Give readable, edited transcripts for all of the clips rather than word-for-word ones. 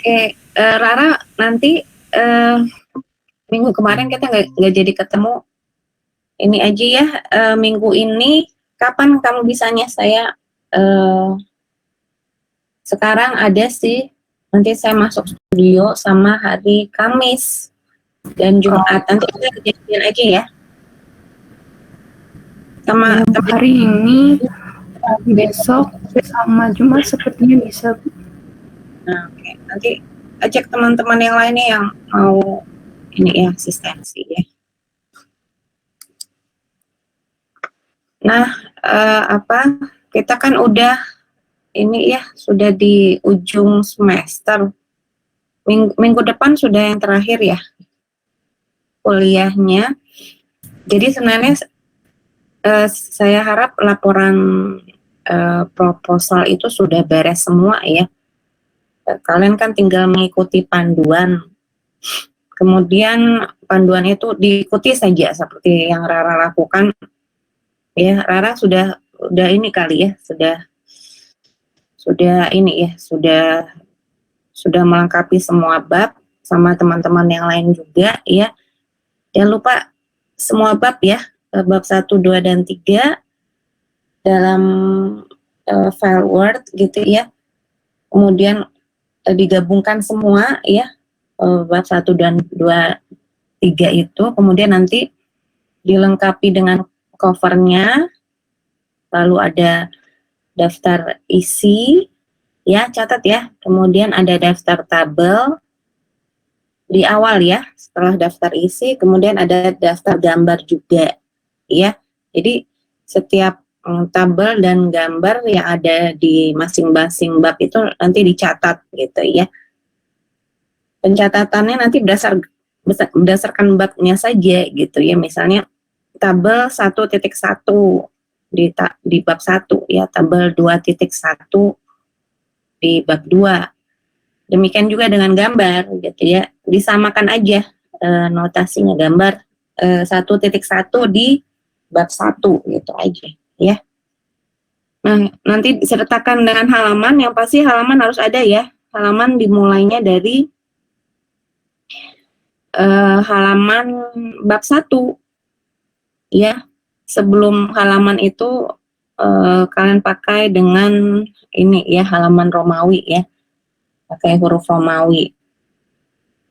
Oke, Rara, nanti minggu kemarin kita nggak jadi ketemu. Ini aja ya, minggu ini kapan kamu bisanya? Saya sekarang ada sih, nanti saya masuk studio sama hari Kamis dan Jumat. Nanti kita kejadian aja ya. Sama hari ini, besok sama Jumat sepertinya bisa. Nah, oke. Nanti ajak teman-teman yang lainnya yang mau ini ya, asistensi ya. Nah, kita kan udah ini ya, sudah di ujung semester. Minggu depan sudah yang terakhir ya kuliahnya. Jadi sebenarnya saya harap laporan proposal itu sudah beres semua ya. Kalian kan tinggal mengikuti panduan. Kemudian panduan itu diikuti saja seperti yang Rara lakukan. Ya, Rara sudah ini kali ya, sudah ini ya, sudah melengkapi semua bab sama teman-teman yang lain juga ya. Jangan lupa semua bab ya, bab 1, 2, dan 3 dalam file Word gitu ya. Kemudian digabungkan semua ya, bab 1 dan 2, 3 itu, kemudian nanti dilengkapi dengan covernya, lalu ada daftar isi ya, catat ya, kemudian ada daftar tabel di awal ya, setelah daftar isi, kemudian ada daftar gambar juga ya. Jadi setiap tabel dan gambar yang ada di masing-masing bab itu nanti dicatat gitu ya. Pencatatannya nanti berdasarkan babnya saja gitu ya. Misalnya tabel 1.1 di bab 1 ya, tabel 2.1 di bab 2. Demikian juga dengan gambar gitu ya. Disamakan aja notasinya, gambar 1.1 di bab 1 gitu aja ya. Nah, nanti disertakan dengan halaman, yang pasti halaman harus ada ya. Halaman dimulainya dari halaman bab 1 ya. Sebelum halaman itu kalian pakai dengan ini ya, halaman Romawi ya, pakai huruf Romawi.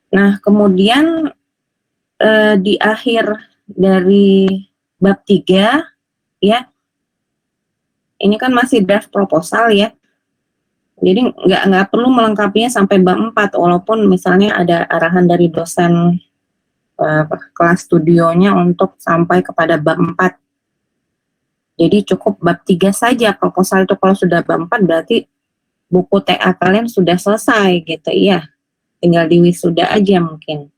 Nah, kemudian di akhir dari bab 3 ya, ini kan masih draft proposal ya, jadi nggak perlu melengkapinya sampai bab 4, walaupun misalnya ada arahan dari dosen kelas studionya untuk sampai kepada bab 4. Jadi cukup bab 3 saja proposal itu. Kalau sudah bab 4 berarti buku TA kalian sudah selesai gitu ya. Tinggal diwisuda aja mungkin.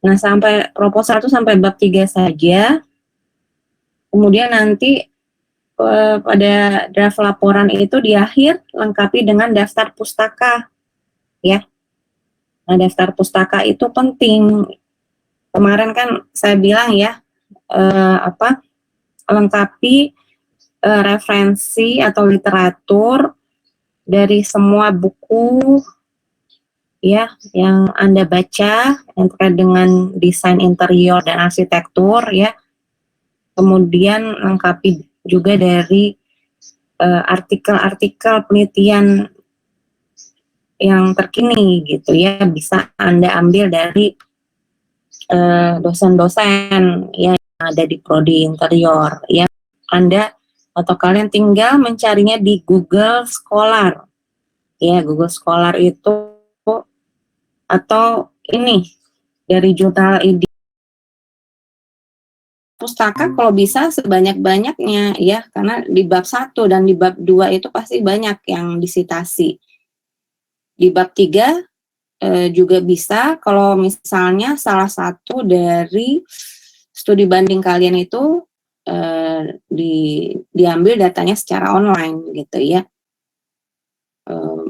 Nah, sampai proposal itu sampai bab 3 saja. Kemudian nanti pada draft laporan itu di akhir lengkapi dengan daftar pustaka ya. Nah, daftar pustaka itu penting. Kemarin kan saya bilang ya, lengkapi referensi atau literatur dari semua buku ya yang Anda baca yang terkait dengan desain interior dan arsitektur ya. Kemudian lengkapi juga dari artikel-artikel penelitian yang terkini gitu ya, bisa Anda ambil dari dosen-dosen ya ada di prodi interior ya. Anda atau kalian tinggal mencarinya di Google Scholar ya. Google Scholar itu atau ini dari jurnal ID pustaka kalau bisa sebanyak-banyaknya ya, karena di bab 1 dan di bab 2 itu pasti banyak yang disitasi. Di bab 3 juga bisa kalau misalnya salah satu dari studi banding kalian itu diambil datanya secara online gitu ya,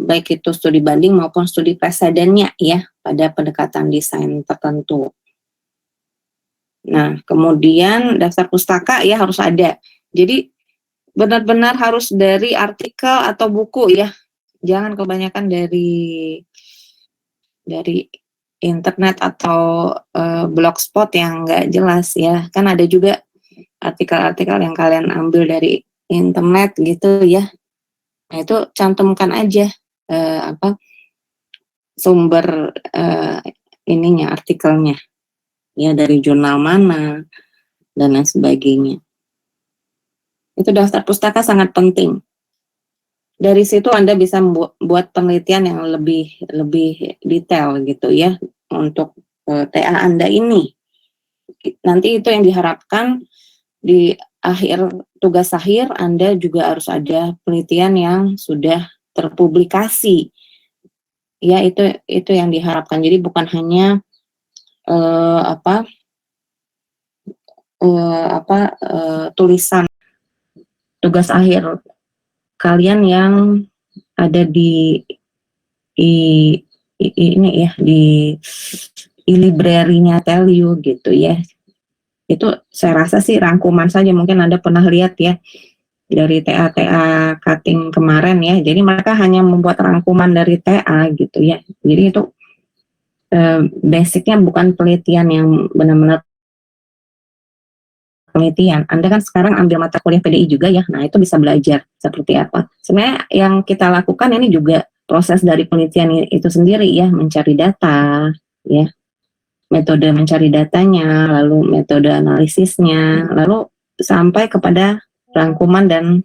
baik itu studi banding maupun studi presidennya ya pada pendekatan desain tertentu. Nah, kemudian daftar pustaka ya harus ada. Jadi benar-benar harus dari artikel atau buku ya, jangan kebanyakan dari dari internet atau blogspot yang nggak jelas ya. Kan ada juga artikel-artikel yang kalian ambil dari internet gitu ya. Nah itu cantumkan aja sumber ininya, artikelnya ya, dari jurnal mana dan lain sebagainya. Itu daftar pustaka sangat penting. Dari situ Anda bisa buat penelitian yang lebih detail gitu ya untuk TA Anda ini. Nanti itu yang diharapkan di akhir tugas akhir Anda juga harus ada penelitian yang sudah terpublikasi. Ya, itu yang diharapkan. Jadi bukan hanya tulisan tugas akhir kalian yang ada di ini ya, di library-nya Telu gitu ya. Itu saya rasa sih rangkuman saja, mungkin Anda pernah lihat ya dari TA cutting kemarin ya. Jadi mereka hanya membuat rangkuman dari TA gitu ya. Jadi itu basicnya bukan penelitian yang benar-benar penelitian. Anda kan sekarang ambil mata kuliah PDI juga ya, nah itu bisa belajar seperti apa. Sebenarnya yang kita lakukan ini juga proses dari penelitian itu sendiri ya, mencari data, ya, metode mencari datanya, lalu metode analisisnya, lalu sampai kepada rangkuman dan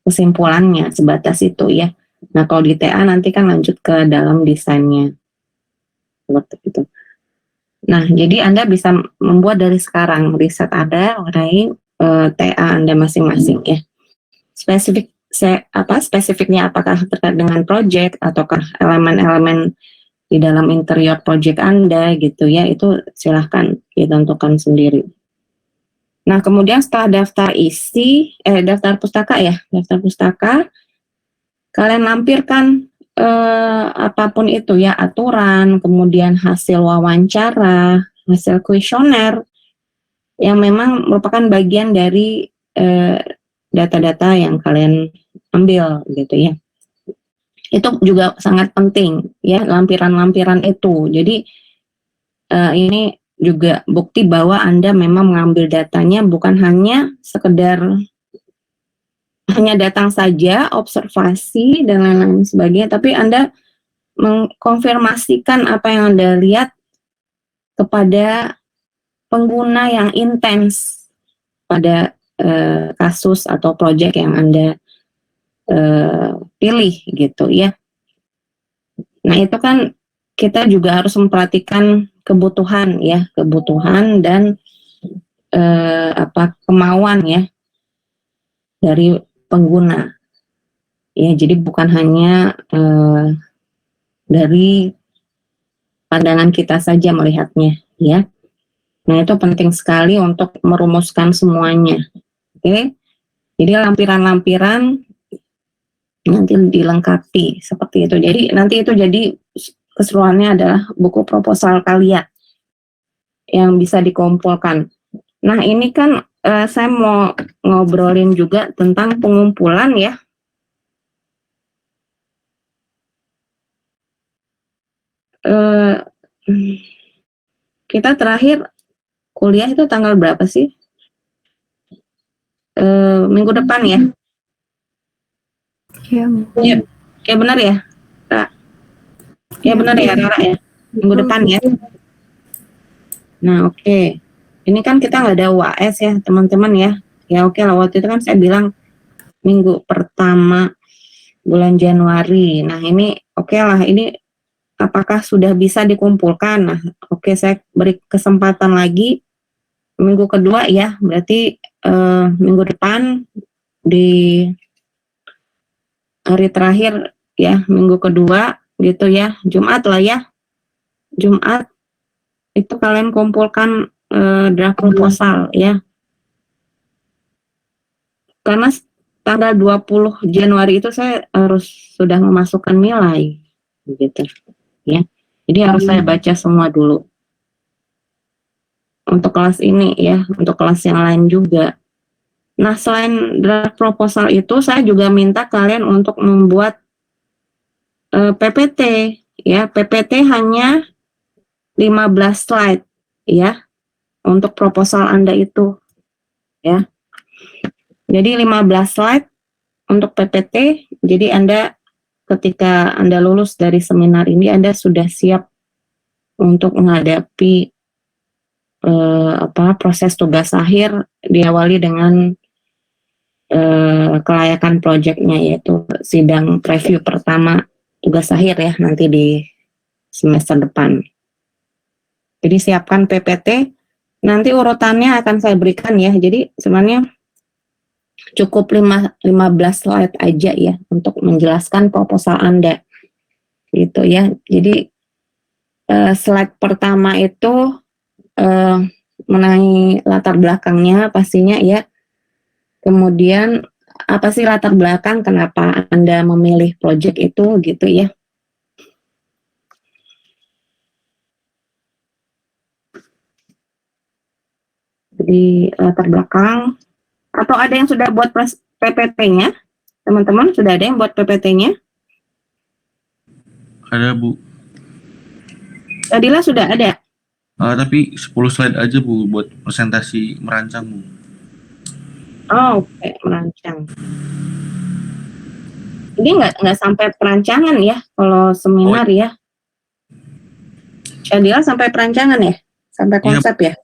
kesimpulannya, sebatas itu ya. Nah kalau di TA nanti kan lanjut ke dalam desainnya, seperti itu. Nah, jadi Anda bisa membuat dari sekarang riset Anda mengenai TA Anda masing-masing ya. Spesifiknya apakah terkait dengan project ataukah elemen-elemen di dalam interior project Anda gitu ya, itu silahkan ditentukan sendiri. Nah, kemudian setelah daftar pustaka, kalian lampirkan apapun itu ya, aturan, kemudian hasil wawancara, hasil kuesioner yang memang merupakan bagian dari data-data yang kalian ambil gitu ya. Itu juga sangat penting ya, lampiran-lampiran itu. Jadi ini juga bukti bahwa Anda memang mengambil datanya bukan hanya sekedar hanya datang saja, observasi dan lain-lain sebagainya, tapi Anda mengkonfirmasikan apa yang Anda lihat kepada pengguna yang intens pada kasus atau proyek yang Anda pilih gitu ya. Nah itu kan kita juga harus memperhatikan kebutuhan ya, kebutuhan dan kemauan ya dari pengguna. Ya, jadi bukan hanya dari pandangan kita saja melihatnya, ya. Nah, itu penting sekali untuk merumuskan semuanya. Oke. Jadi lampiran-lampiran nanti dilengkapi seperti itu. Jadi nanti itu jadi keseruannya adalah buku proposal kalian yang bisa dikumpulkan. Nah, ini kan saya mau ngobrolin juga tentang pengumpulan ya. Kita terakhir kuliah itu tanggal berapa sih? Minggu depan ya? Iya, ya benar ya, Kak? Ya benar ya, Rara ya? Minggu depan ya? Nah oke. Ini kan kita nggak ada UAS ya teman-teman ya. Ya oke lah, waktu itu kan saya bilang minggu pertama bulan Januari. Nah ini oke lah, ini apakah sudah bisa dikumpulkan? Nah oke, saya beri kesempatan lagi minggu kedua ya, berarti minggu depan di hari terakhir ya, minggu kedua gitu ya, Jumat lah ya, Jumat itu kalian kumpulkan draft proposal ya, karena tanggal 20 Januari itu saya harus sudah memasukkan nilai gitu ya, jadi harus saya baca semua dulu untuk kelas ini ya, untuk kelas yang lain juga. Nah selain draft proposal itu, saya juga minta kalian untuk membuat PPT ya, PPT hanya 15 slide ya untuk proposal Anda itu ya. Jadi 15 slide untuk PPT. Jadi Anda ketika Anda lulus dari seminar ini, Anda sudah siap untuk menghadapi proses tugas akhir, diawali dengan kelayakan proyeknya, yaitu sidang preview pertama tugas akhir ya nanti di semester depan. Jadi siapkan PPT, nanti urutannya akan saya berikan ya. Jadi sebenarnya cukup 15 slide aja ya untuk menjelaskan proposal Anda gitu ya. Jadi slide pertama itu mengenai latar belakangnya pastinya ya. Kemudian apa sih latar belakang kenapa Anda memilih proyek itu gitu ya. Jadi latar belakang, atau ada yang sudah buat PPT-nya? Teman-teman sudah ada yang buat PPT-nya? Ada, Bu. Adila sudah ada? Tapi 10 slide aja, Bu, buat presentasi merancang, Bu. Oh, oke, merancang. Ini nggak sampai perancangan ya, kalau seminar ya. Adila sampai perancangan ya? Sampai konsep ya?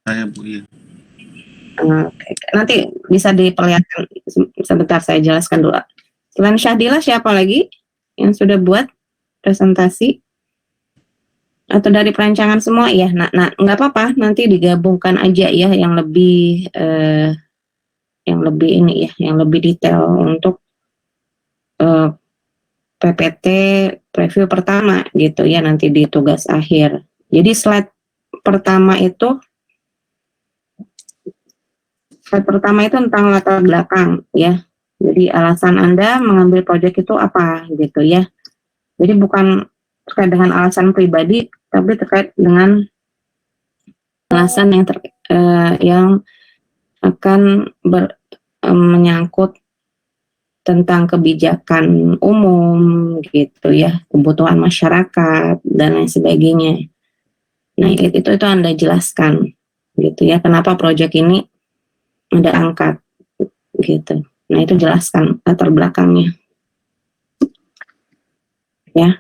Saya, Bu, iya. Oke. Nanti bisa diperlihatkan sebentar, saya jelaskan dulu. Selain Syadila, siapa lagi yang sudah buat presentasi? Atau dari perancangan semua ya? Nah nggak apa-apa, nanti digabungkan aja ya yang lebih ini ya, yang lebih detail untuk PPT preview pertama gitu ya, nanti di tugas akhir. Jadi slide pertama itu tentang latar belakang ya. Jadi alasan Anda mengambil proyek itu apa gitu ya. Jadi bukan terkait dengan alasan pribadi, tapi terkait dengan alasan yang akan menyangkut tentang kebijakan umum gitu ya, kebutuhan masyarakat dan lain sebagainya. Nah itu Anda jelaskan gitu ya, kenapa proyek ini Anda angkat gitu. Nah itu jelaskan latar belakangnya ya.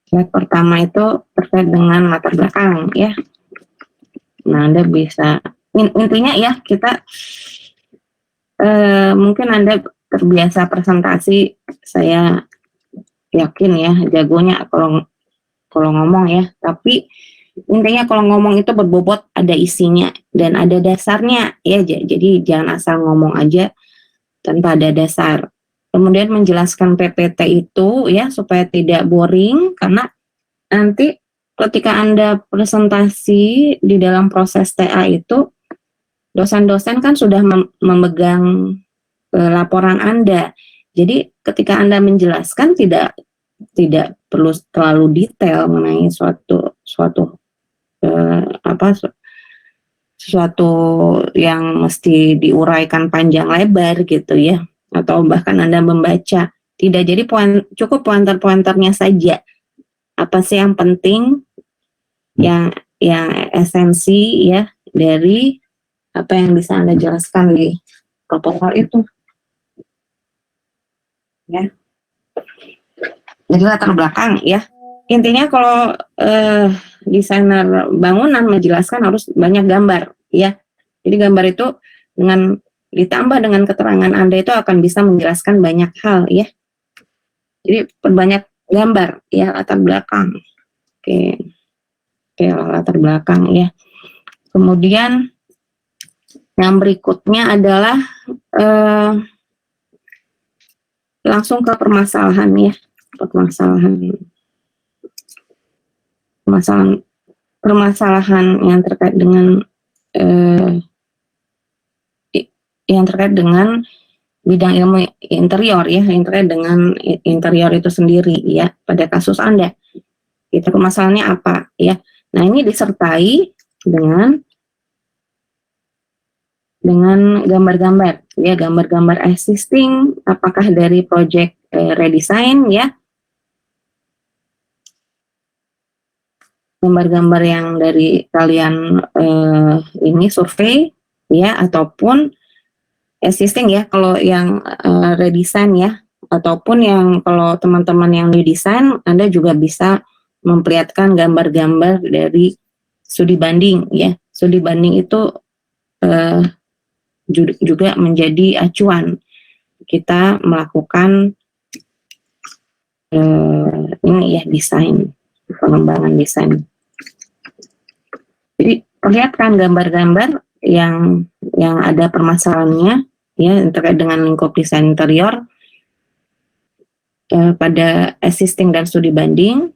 Slide pertama itu terkait dengan latar belakang ya. Nah Anda bisa intinya ya, kita mungkin Anda terbiasa presentasi, saya yakin ya jagonya kalau ngomong ya, tapi intinya kalau ngomong itu berbobot, ada isinya dan ada dasarnya ya. Jadi jangan asal ngomong aja tanpa ada dasar. Kemudian menjelaskan PPT itu ya supaya tidak boring, karena nanti ketika Anda presentasi di dalam proses TA itu, dosen-dosen kan sudah memegang laporan Anda. Jadi ketika Anda menjelaskan tidak perlu terlalu detail mengenai suatu yang mesti diuraikan panjang lebar gitu ya, atau bahkan Anda membaca. Tidak, jadi cukup pointer-pointernya saja. Apa sih yang penting, yang esensi ya dari apa yang bisa Anda jelaskan di proposal itu ya. Jadi latar belakang ya, intinya kalau desainer bangunan menjelaskan harus banyak gambar ya. Jadi gambar itu ditambah dengan keterangan Anda itu akan bisa menjelaskan banyak hal ya. Jadi perbanyak gambar ya, latar belakang. Oke, latar belakang ya. Kemudian yang berikutnya adalah langsung ke permasalahan ya. Permasalahan yang terkait dengan bidang ilmu interior ya, yang terkait dengan interior itu sendiri ya, pada kasus Anda. Itu permasalahannya apa ya. Nah ini disertai dengan dengan gambar-gambar, ya, gambar-gambar existing, apakah dari project redesign, ya, gambar-gambar yang dari kalian ini survei, ya, ataupun existing, ya, kalau yang redesign, ya, ataupun yang kalau teman-teman yang new design, Anda juga bisa memperlihatkan gambar-gambar dari studi banding, ya. Studi banding itu juga menjadi acuan kita melakukan ini, ya, desain, pengembangan desain. Jadi perlihatkan gambar-gambar yang ada permasalahannya, ya, terkait dengan lingkup desain interior pada existing dan studi banding,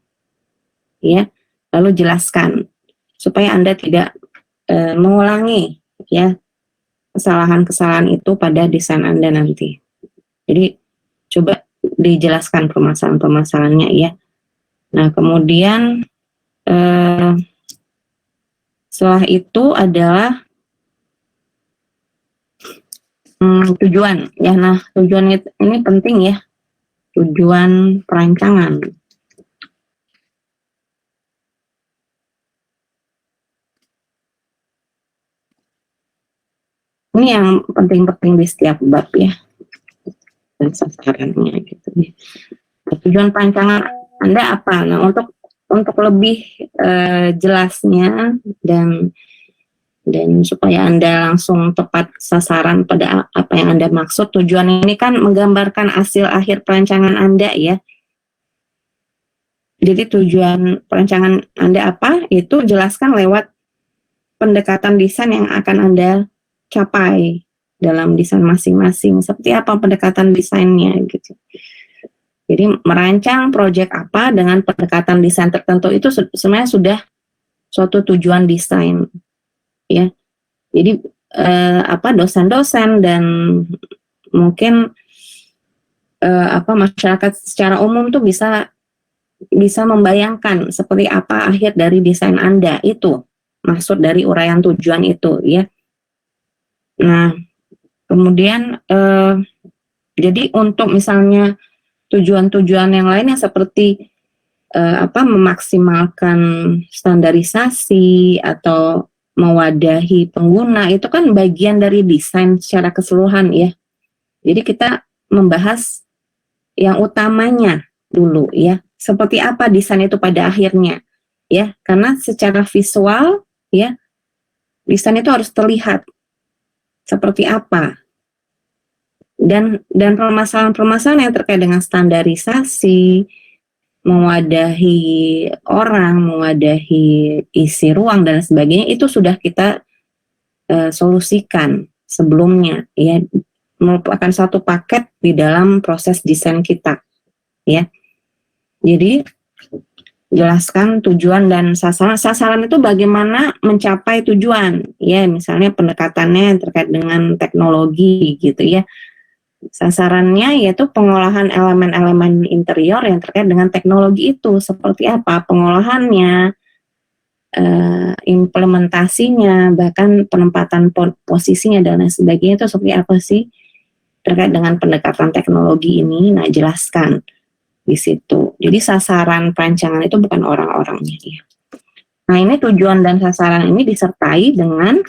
ya, lalu jelaskan supaya Anda tidak mengulangi, ya, kesalahan-kesalahan itu pada desain Anda nanti. Jadi coba dijelaskan permasalahan-permasalahannya, ya. Nah, kemudian setelah itu adalah tujuan, ya. Nah, tujuan ini penting, ya, tujuan perancangan. Ini yang penting-penting di setiap bab, ya, dan sasarannya gitu, ya. Tujuan perancangan Anda apa? Nah, untuk lebih jelasnya dan supaya Anda langsung tepat sasaran pada apa yang Anda maksud, tujuan ini kan menggambarkan hasil akhir perancangan Anda, ya. Jadi tujuan perancangan Anda apa? Itu jelaskan lewat pendekatan desain yang akan Anda capai dalam desain masing-masing. Seperti apa pendekatan desainnya gitu. Jadi merancang proyek apa dengan pendekatan desain tertentu itu sebenarnya sudah suatu tujuan desain, ya. Jadi dosen-dosen dan mungkin masyarakat secara umum tuh bisa membayangkan seperti apa akhir dari desain Anda itu, maksud dari uraian tujuan itu, ya. Nah, kemudian jadi untuk misalnya tujuan-tujuan yang lainnya seperti memaksimalkan standarisasi atau mewadahi pengguna, itu kan bagian dari desain secara keseluruhan, ya. Jadi kita membahas yang utamanya dulu, ya. Seperti apa desain itu pada akhirnya, ya. Karena secara visual, ya, desain itu harus terlihat seperti apa. Dan permasalahan-permasalahan yang terkait dengan standarisasi, mewadahi orang, mewadahi isi ruang dan sebagainya, itu sudah kita solusikan sebelumnya, ya, merupakan satu paket di dalam proses desain kita, ya. Jadi jelaskan tujuan dan sasaran. Sasaran itu bagaimana mencapai tujuan, ya, misalnya pendekatannya terkait dengan teknologi gitu, ya. Sasarannya yaitu pengolahan elemen-elemen interior yang terkait dengan teknologi itu, seperti apa pengolahannya, implementasinya, bahkan penempatan posisinya dan lain sebagainya, itu seperti apa sih terkait dengan pendekatan teknologi ini. Nah, jelaskan di situ. Jadi sasaran perancangan itu bukan orang-orangnya, ya. Nah, ini tujuan dan sasaran ini disertai dengan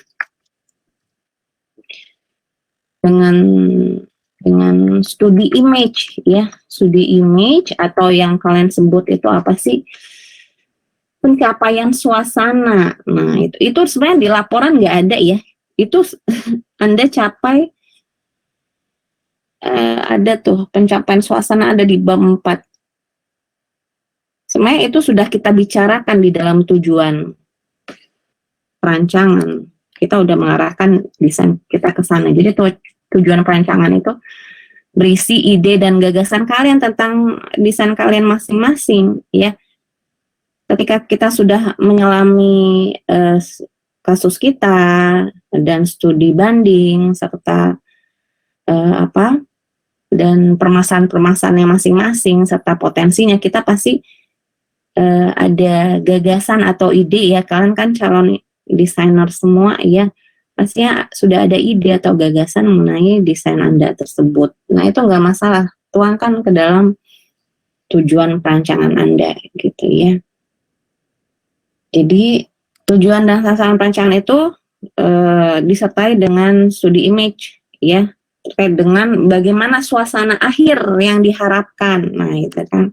studi image, ya. Studi image atau yang kalian sebut itu apa sih? Pencapaian suasana. Nah, itu sebenarnya di laporan nggak ada, ya. Itu Anda capai ada tuh pencapaian suasana, ada di bab 4. Sebenarnya itu sudah kita bicarakan di dalam tujuan perancangan. Kita udah mengarahkan desain kita ke sana. Jadi tujuan perancangan itu berisi ide dan gagasan kalian tentang desain kalian masing-masing, ya. Ketika kita sudah menyelami kasus kita dan studi banding serta dan permasalahan-permasalahannya masing-masing serta potensinya, kita pasti ada gagasan atau ide, ya. Kalian kan calon desainer semua, ya. pastinya sudah ada ide atau gagasan mengenai desain Anda tersebut. Nah, itu nggak masalah, tuangkan ke dalam tujuan perancangan Anda gitu ya. Jadi tujuan dan sasaran perancangan itu disertai dengan studi image ya, terkait dengan bagaimana suasana akhir yang diharapkan. Nah, itu kan.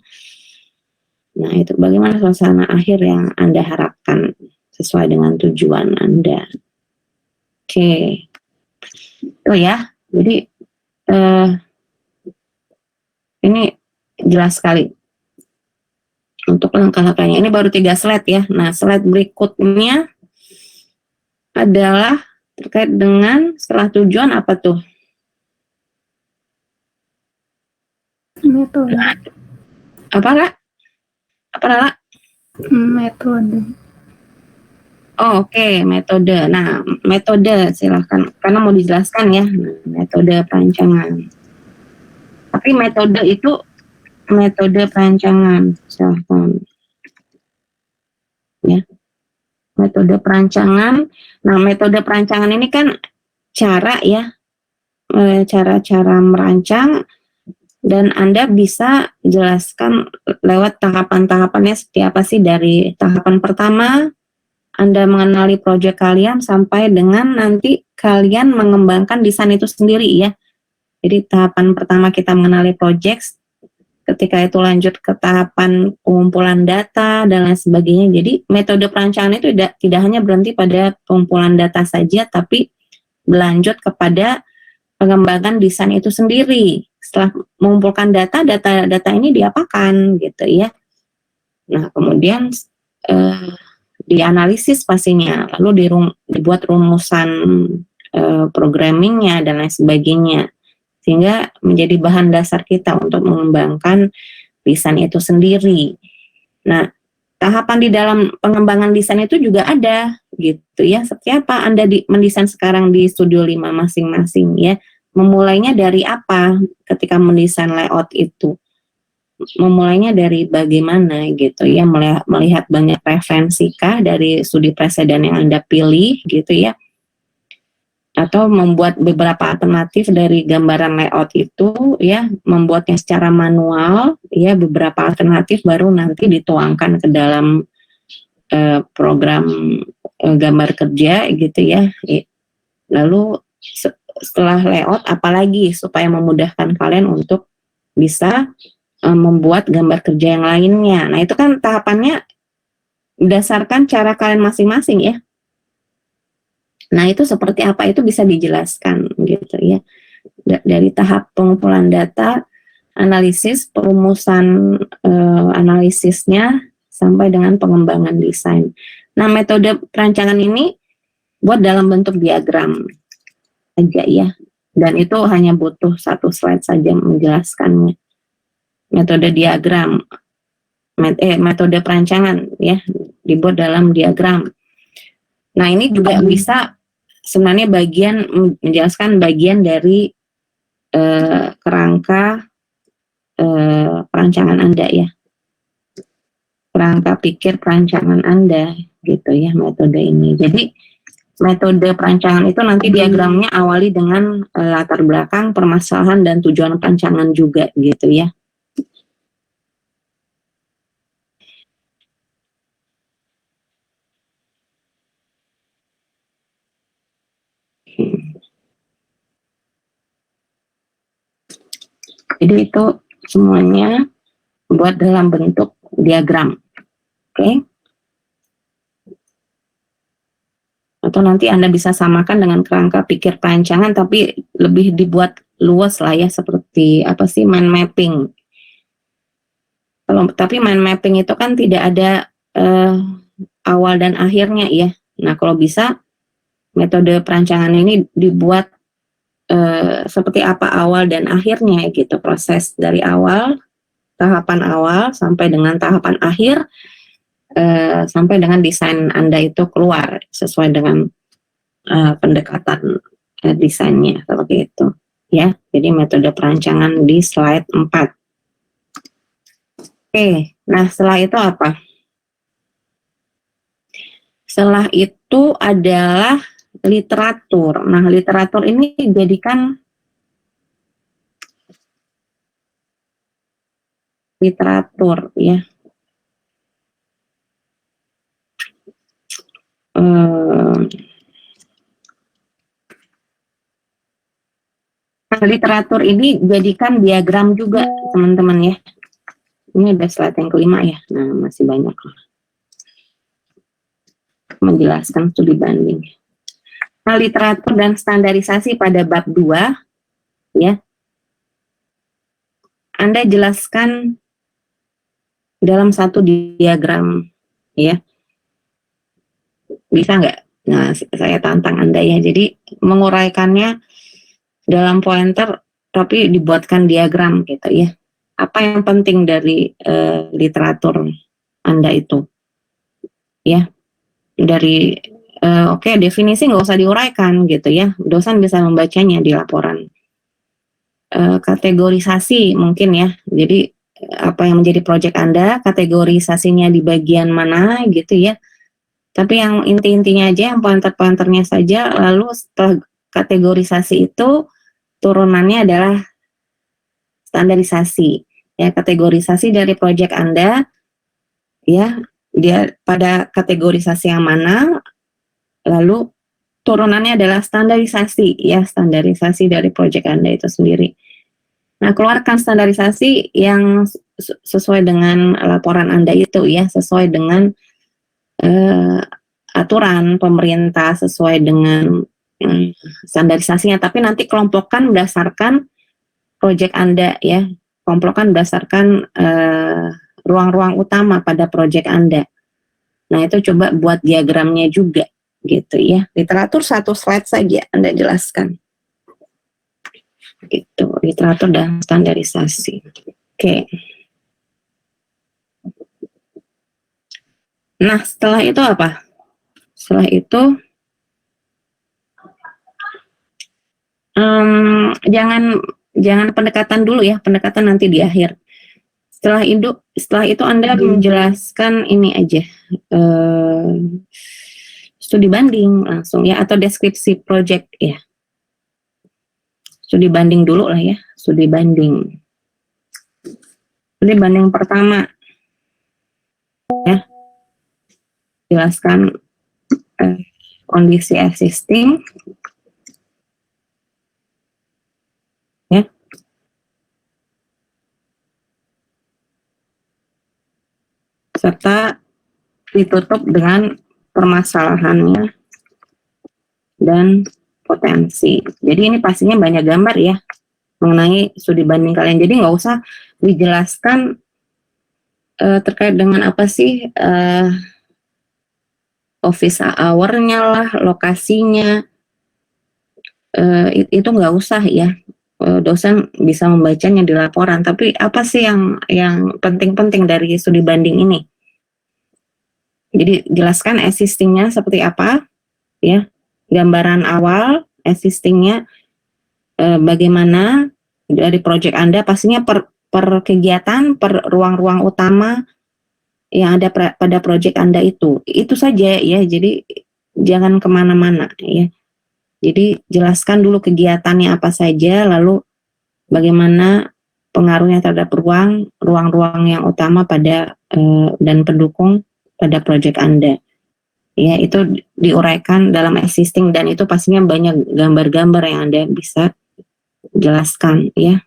Nah, itu bagaimana suasana akhir yang Anda harapkan sesuai dengan tujuan Anda. Oke. Oh ya, jadi ini jelas sekali untuk langkah-langkahnya. Ini baru 3 slide ya. Nah, slide berikutnya adalah terkait dengan setelah tujuan apa tuh? Metode. Apa, Kak? Apa, Lala? Metode. Oh, oke, metode. Nah, metode silahkan. Karena mau dijelaskan ya, metode perancangan. Tapi metode itu metode perancangan, silahkan. Ya, metode perancangan. Nah, metode perancangan ini kan cara ya, cara-cara merancang, dan Anda bisa jelaskan lewat tahapan-tahapannya seperti apa sih, dari tahapan pertama Anda mengenali proyek kalian sampai dengan nanti kalian mengembangkan desain itu sendiri ya. Jadi tahapan pertama kita mengenali proyek, ketika itu lanjut ke tahapan pengumpulan data dan lain sebagainya. Jadi metode perancangan itu tidak hanya berhenti pada pengumpulan data saja, tapi berlanjut kepada pengembangan desain itu sendiri. Setelah mengumpulkan data ini diapakan gitu ya. Nah, kemudian dianalisis pastinya, lalu dibuat rumusan programmingnya dan lain sebagainya, sehingga menjadi bahan dasar kita untuk mengembangkan desain itu sendiri. Nah, tahapan di dalam pengembangan desain itu juga ada gitu ya. Seperti apa Anda mendesain sekarang di Studio 5 masing-masing ya. Memulainya dari apa ketika mendesain layout itu? Memulainya dari bagaimana gitu ya, melihat banyak referensi kah dari studi preseden yang Anda pilih gitu ya, atau membuat beberapa alternatif dari gambaran layout itu ya, membuatnya secara manual ya, beberapa alternatif baru nanti dituangkan ke dalam program gambar kerja gitu ya. Lalu setelah layout apalagi supaya memudahkan kalian untuk bisa membuat gambar kerja yang lainnya. Nah, itu kan tahapannya berdasarkan cara kalian masing-masing ya. Nah, itu seperti apa itu bisa dijelaskan gitu ya. Dari tahap pengumpulan data, analisis, perumusan analisisnya, sampai dengan pengembangan desain. Nah, metode perancangan ini buat dalam bentuk diagram aja ya. Dan itu hanya butuh 1 slide saja menjelaskannya. Metode diagram, metode perancangan ya, dibuat dalam diagram. Nah, ini juga bisa sebenarnya menjelaskan bagian dari kerangka perancangan Anda ya, kerangka pikir perancangan Anda gitu ya, metode ini. Jadi metode perancangan itu nanti diagramnya awali dengan latar belakang, permasalahan, dan tujuan perancangan juga gitu ya. Jadi itu semuanya buat dalam bentuk diagram. Oke. Atau nanti Anda bisa samakan dengan kerangka pikir perancangan, tapi lebih dibuat luas lah ya, seperti apa sih, mind mapping. Tapi mind mapping itu kan tidak ada awal dan akhirnya ya. Nah, kalau bisa metode perancangan ini dibuat seperti apa awal dan akhirnya gitu, proses dari awal, tahapan awal sampai dengan tahapan akhir, sampai dengan desain Anda itu keluar sesuai dengan pendekatan desainnya seperti itu ya. Jadi metode perancangan di slide 4. Oke, nah setelah itu apa? Setelah itu adalah literatur. Nah, literatur ini jadikan literatur ya. Nah, literatur ini jadikan diagram juga, teman-teman ya. Ini udah slide yang kelima ya. Nah, masih banyak lah. Menjelaskan studi banding. Nah, literatur dan standarisasi pada bab 2 ya. Anda jelaskan dalam satu diagram ya. Bisa nggak? Nah, saya tantang Anda ya. Jadi menguraikannya dalam pointer tapi dibuatkan diagram gitu ya. Apa yang penting dari literatur Anda itu? Ya. Dari oke, definisi nggak usah diuraikan gitu ya. Dosen bisa membacanya di laporan. Kategorisasi mungkin ya. Jadi apa yang menjadi proyek Anda, kategorisasinya di bagian mana gitu ya. Tapi yang inti-intinya aja, yang pointer-pointernya saja, lalu setelah kategorisasi itu turunannya adalah standarisasi. Ya, kategorisasi dari proyek Anda, ya, dia pada kategorisasi yang mana, lalu turunannya adalah standarisasi, ya, standarisasi dari proyek Anda itu sendiri. Nah, keluarkan standarisasi yang sesuai dengan laporan Anda itu, ya, sesuai dengan aturan pemerintah, sesuai dengan standarisasinya, tapi nanti kelompokkan berdasarkan proyek Anda ya, kelompokkan berdasarkan ruang-ruang utama pada proyek Anda. Nah, itu coba buat diagramnya juga gitu ya. Literatur satu slide saja Anda jelaskan. Gitu, literatur dan standarisasi. Oke. Nah, setelah itu apa? Setelah itu jangan pendekatan dulu ya, pendekatan nanti di akhir. Setelah itu Anda menjelaskan ini aja, studi banding langsung ya, atau deskripsi project ya. Studi banding dulu lah ya, studi banding. Studi banding pertama ya, jelaskan kondisi existing ya. Serta ditutup dengan permasalahannya dan potensi. Jadi ini pastinya banyak gambar ya mengenai studi banding kalian. Jadi nggak usah dijelaskan terkait dengan apa sih office hour-nya lah, lokasinya, itu nggak usah ya. Dosen bisa membacanya di laporan. Tapi apa sih yang penting-penting dari studi banding ini? Jadi jelaskan existing-nya seperti apa, ya, gambaran awal existing-nya bagaimana dari proyek Anda, pastinya per kegiatan, per ruang-ruang utama yang ada pada proyek Anda itu saja ya. Jadi jangan kemana-mana ya. Jadi jelaskan dulu kegiatannya apa saja, lalu bagaimana pengaruhnya terhadap ruang-ruang yang utama pada dan pendukung pada proyek Anda. Ya, itu diuraikan dalam existing, dan itu pastinya banyak gambar-gambar yang Anda bisa jelaskan ya.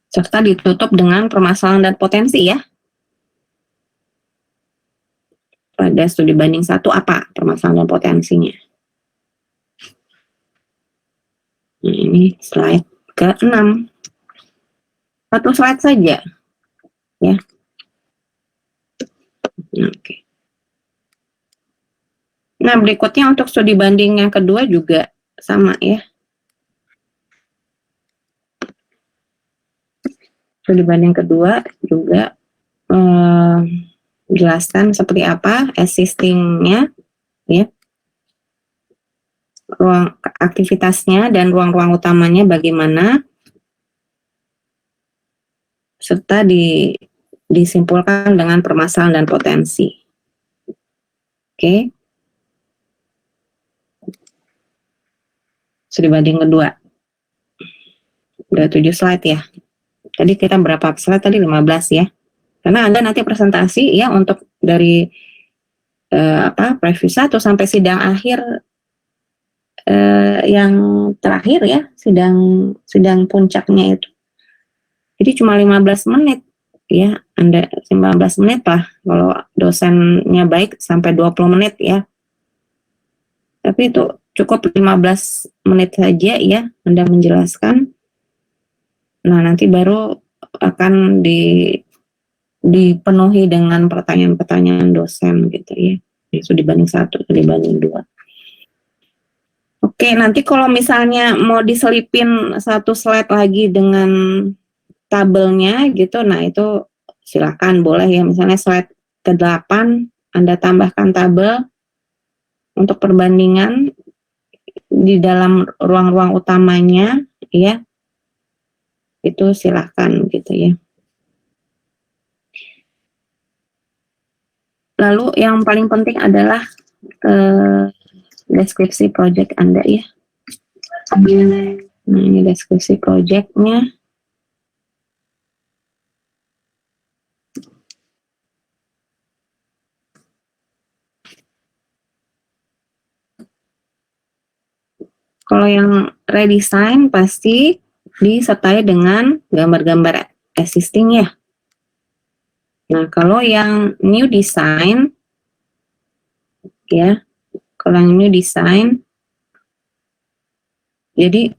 Serta ditutup dengan permasalahan dan potensi ya. Pada studi banding 1 apa permasalahan dan potensinya? Nah, ini slide ke-6. Satu slide saja. Ya. Oke. Nah, berikutnya untuk studi banding yang kedua juga sama ya. Studi banding kedua juga jelaskan seperti apa existing-nya ya. Ruang aktivitasnya dan ruang-ruang utamanya bagaimana. serta disimpulkan dengan permasalahan dan potensi. Oke. Studi banding kedua. Udah 7 slide ya. Tadi kita berapa slide tadi? 15 ya. Karena Anda nanti presentasi ya untuk dari preview 1 sampai sidang akhir yang terakhir ya, sidang puncaknya itu. Jadi cuma 15 menit ya, Anda 15 menit lah kalau dosennya baik sampai 20 menit ya. Tapi itu cukup 15 menit saja ya Anda menjelaskan. Nah, nanti baru akan dipenuhi dengan pertanyaan-pertanyaan dosen gitu ya. Studi banding 1, studi banding 2. Oke, nanti kalau misalnya mau diselipin satu slide lagi dengan tabelnya gitu, nah itu silakan boleh ya. Misalnya slide ke-8 Anda tambahkan tabel untuk perbandingan di dalam ruang-ruang utamanya ya. Itu silakan gitu ya. Lalu yang paling penting adalah deskripsi project Anda ya. Nah, ini deskripsi projectnya. Kalau yang redesign pasti disertai dengan gambar-gambar existing ya. Nah, kalau yang new design ya, kalau yang new design, jadi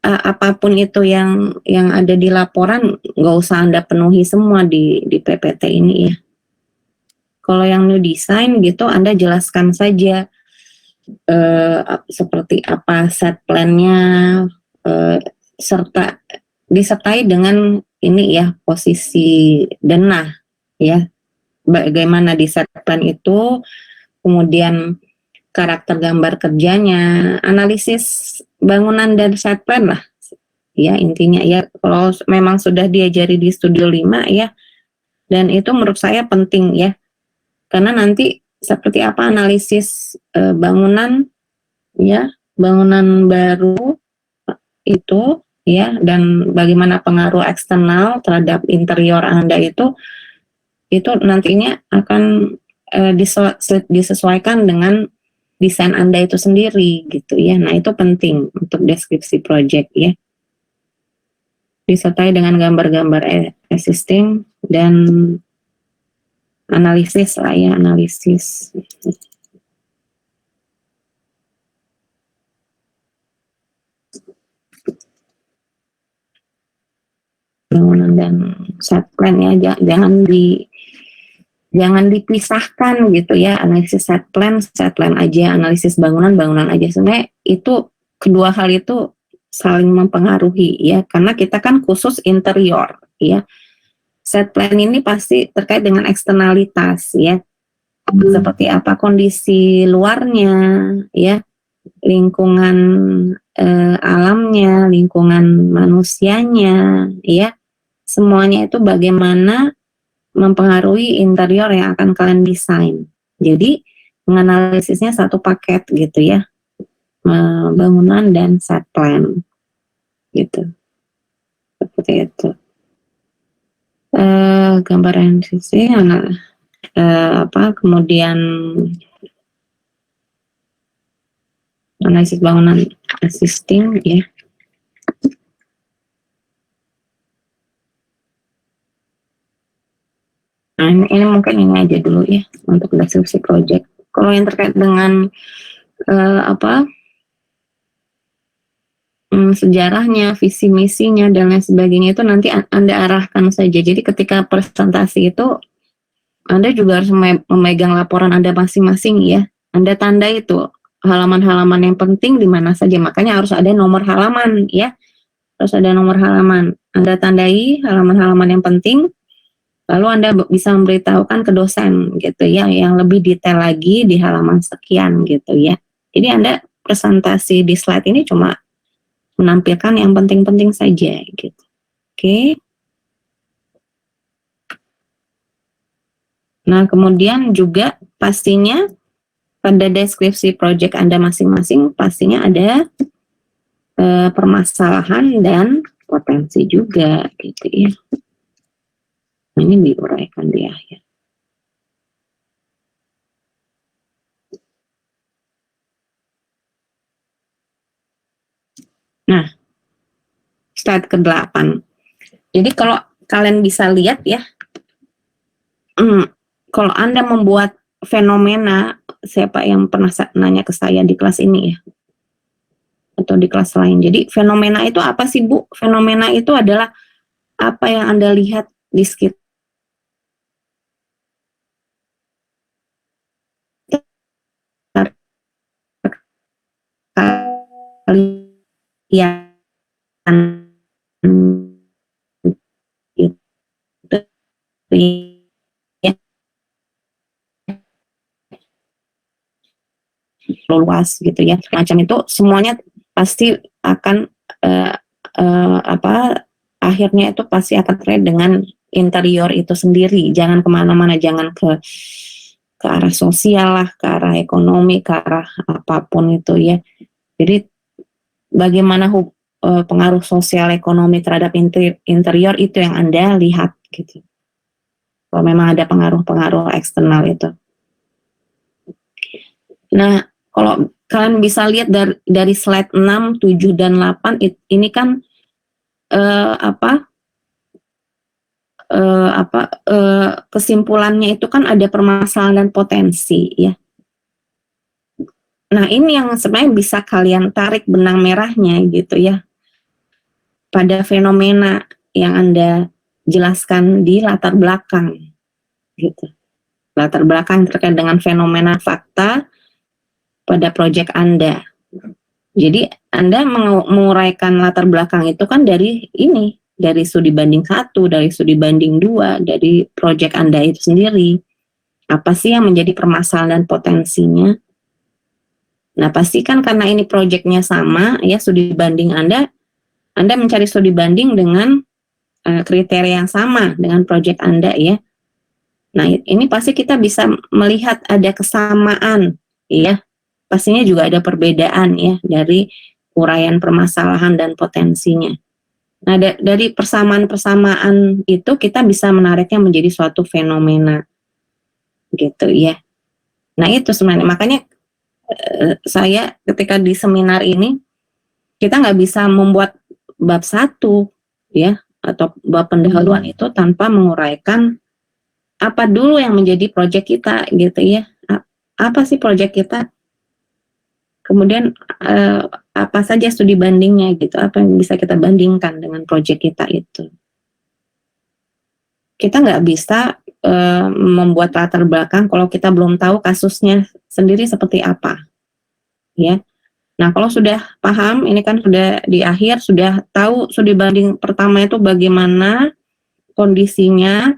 apapun itu yang ada di laporan nggak usah Anda penuhi semua di PPT ini ya. Kalau yang new design gitu Anda jelaskan saja seperti apa set plan-nya, serta disertai dengan ini ya posisi denah ya, bagaimana di set plan itu, kemudian karakter gambar kerjanya, analisis bangunan dan set plan lah ya intinya ya. Kalau memang sudah diajari di Studio 5 ya, dan itu menurut saya penting ya, karena nanti seperti apa analisis bangunan ya, bangunan baru itu ya, dan bagaimana pengaruh eksternal terhadap interior Anda itu nantinya akan disesuaikan dengan desain Anda itu sendiri gitu ya. Nah, itu penting untuk deskripsi project ya. Disertai dengan gambar-gambar existing dan analisis lah ya, analisis. Bangunan dan set plan ya, jangan dipisahkan gitu ya, analisis set plan aja, analisis bangunan aja. Sebenarnya itu kedua hal itu saling mempengaruhi ya, karena kita kan khusus interior ya. Set plan ini pasti terkait dengan eksternalitas ya, seperti apa kondisi luarnya ya, lingkungan alamnya, lingkungan manusianya ya, semuanya itu bagaimana mempengaruhi interior yang akan kalian desain. Jadi menganalisisnya satu paket gitu ya, bangunan dan set plan gitu, seperti itu. Gambaran sisi kemudian analisis bangunan existing ya. Nah, ini mungkin ini aja dulu ya untuk deskripsi project. Kalau yang terkait dengan sejarahnya, visi misinya dan lain sebagainya itu nanti Anda arahkan saja. Jadi ketika presentasi itu Anda juga harus memegang laporan Anda masing-masing ya. Anda tanda itu halaman-halaman yang penting di mana saja. Makanya harus ada nomor halaman ya. Harus ada nomor halaman. Anda tandai halaman-halaman yang penting. Lalu Anda bisa memberitahukan ke dosen gitu ya, yang lebih detail lagi di halaman sekian gitu ya. Jadi Anda presentasi di slide ini cuma menampilkan yang penting-penting saja gitu. Oke. Nah, kemudian juga pastinya pada deskripsi proyek Anda masing-masing pastinya ada permasalahan dan potensi juga gitu ya. Nah, ini diuraikan di akhir. Nah, slide ke-8. Jadi kalau kalian bisa lihat ya, kalau Anda membuat fenomena, siapa yang pernah nanya ke saya di kelas ini ya, atau di kelas lain. Jadi fenomena itu apa sih Bu? Fenomena itu adalah apa yang Anda lihat di sekitar kalian itu ya, luas gitu ya, macam itu semuanya pasti akan akhirnya itu pasti akan terkait dengan interior itu sendiri. Jangan kemana-mana, jangan ke arah sosial lah, ke arah ekonomi, ke arah apapun itu ya. Jadi bagaimana pengaruh sosial ekonomi terhadap interior itu yang Anda lihat gitu. Kalau memang ada pengaruh-pengaruh eksternal itu. Nah, kalau kalian bisa lihat dari slide 6, 7, dan 8, ini kan kesimpulannya itu kan ada permasalahan dan potensi ya. Nah, ini yang sebenarnya bisa kalian tarik benang merahnya gitu ya, pada fenomena yang Anda jelaskan di latar belakang gitu. Latar belakang terkait dengan fenomena fakta pada proyek Anda. Jadi Anda menguraikan latar belakang itu kan dari ini, dari studi banding 1, dari studi banding 2, dari proyek Anda itu sendiri. Apa sih yang menjadi permasalahan dan potensinya? Nah, pastikan karena ini proyeknya sama, ya studi banding Anda mencari studi banding dengan kriteria yang sama dengan proyek Anda ya. Nah, ini pasti kita bisa melihat ada kesamaan, ya. Pastinya juga ada perbedaan ya dari uraian permasalahan dan potensinya. Nah, dari persamaan-persamaan itu kita bisa menariknya menjadi suatu fenomena, gitu ya. Nah, itu sebenarnya makanya saya ketika di seminar ini kita nggak bisa membuat bab 1 ya atau bab pendahuluan itu tanpa menguraikan apa dulu yang menjadi proyek kita gitu ya. Apa sih proyek kita? Kemudian apa saja studi bandingnya gitu, apa yang bisa kita bandingkan dengan proyek kita itu. Kita nggak bisa membuat latar belakang kalau kita belum tahu kasusnya sendiri seperti apa. Ya. Nah, kalau sudah paham, ini kan sudah di akhir, sudah tahu studi banding pertama itu bagaimana kondisinya,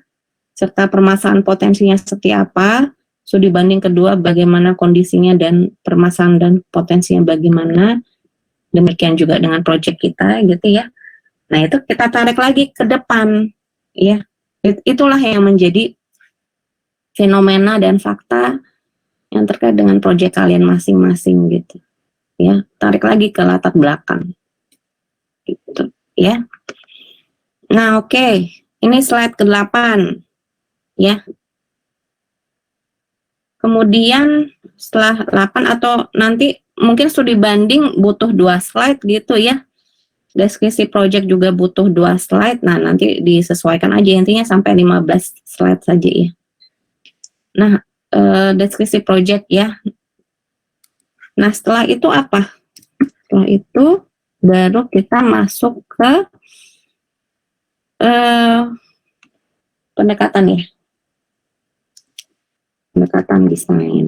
serta permasalahan potensinya seperti apa, studi banding kedua bagaimana kondisinya dan permasalahan dan potensinya bagaimana, demikian juga dengan proyek kita gitu ya. Nah, itu kita tarik lagi ke depan, ya. Itulah yang menjadi fenomena dan fakta yang terkait dengan proyek kalian masing-masing gitu. Ya, tarik lagi ke latar belakang gitu ya. Nah, oke. Ini slide ke-8 ya. Kemudian setelah 8 atau nanti mungkin studi banding butuh 2 slide gitu ya. Deskripsi project juga butuh 2 slide. Nah, nanti disesuaikan aja, intinya sampai 15 slide saja ya. Nah, deskripsi project ya. Nah, setelah itu apa? Setelah itu baru kita masuk ke pendekatan ya. Pendekatan desain.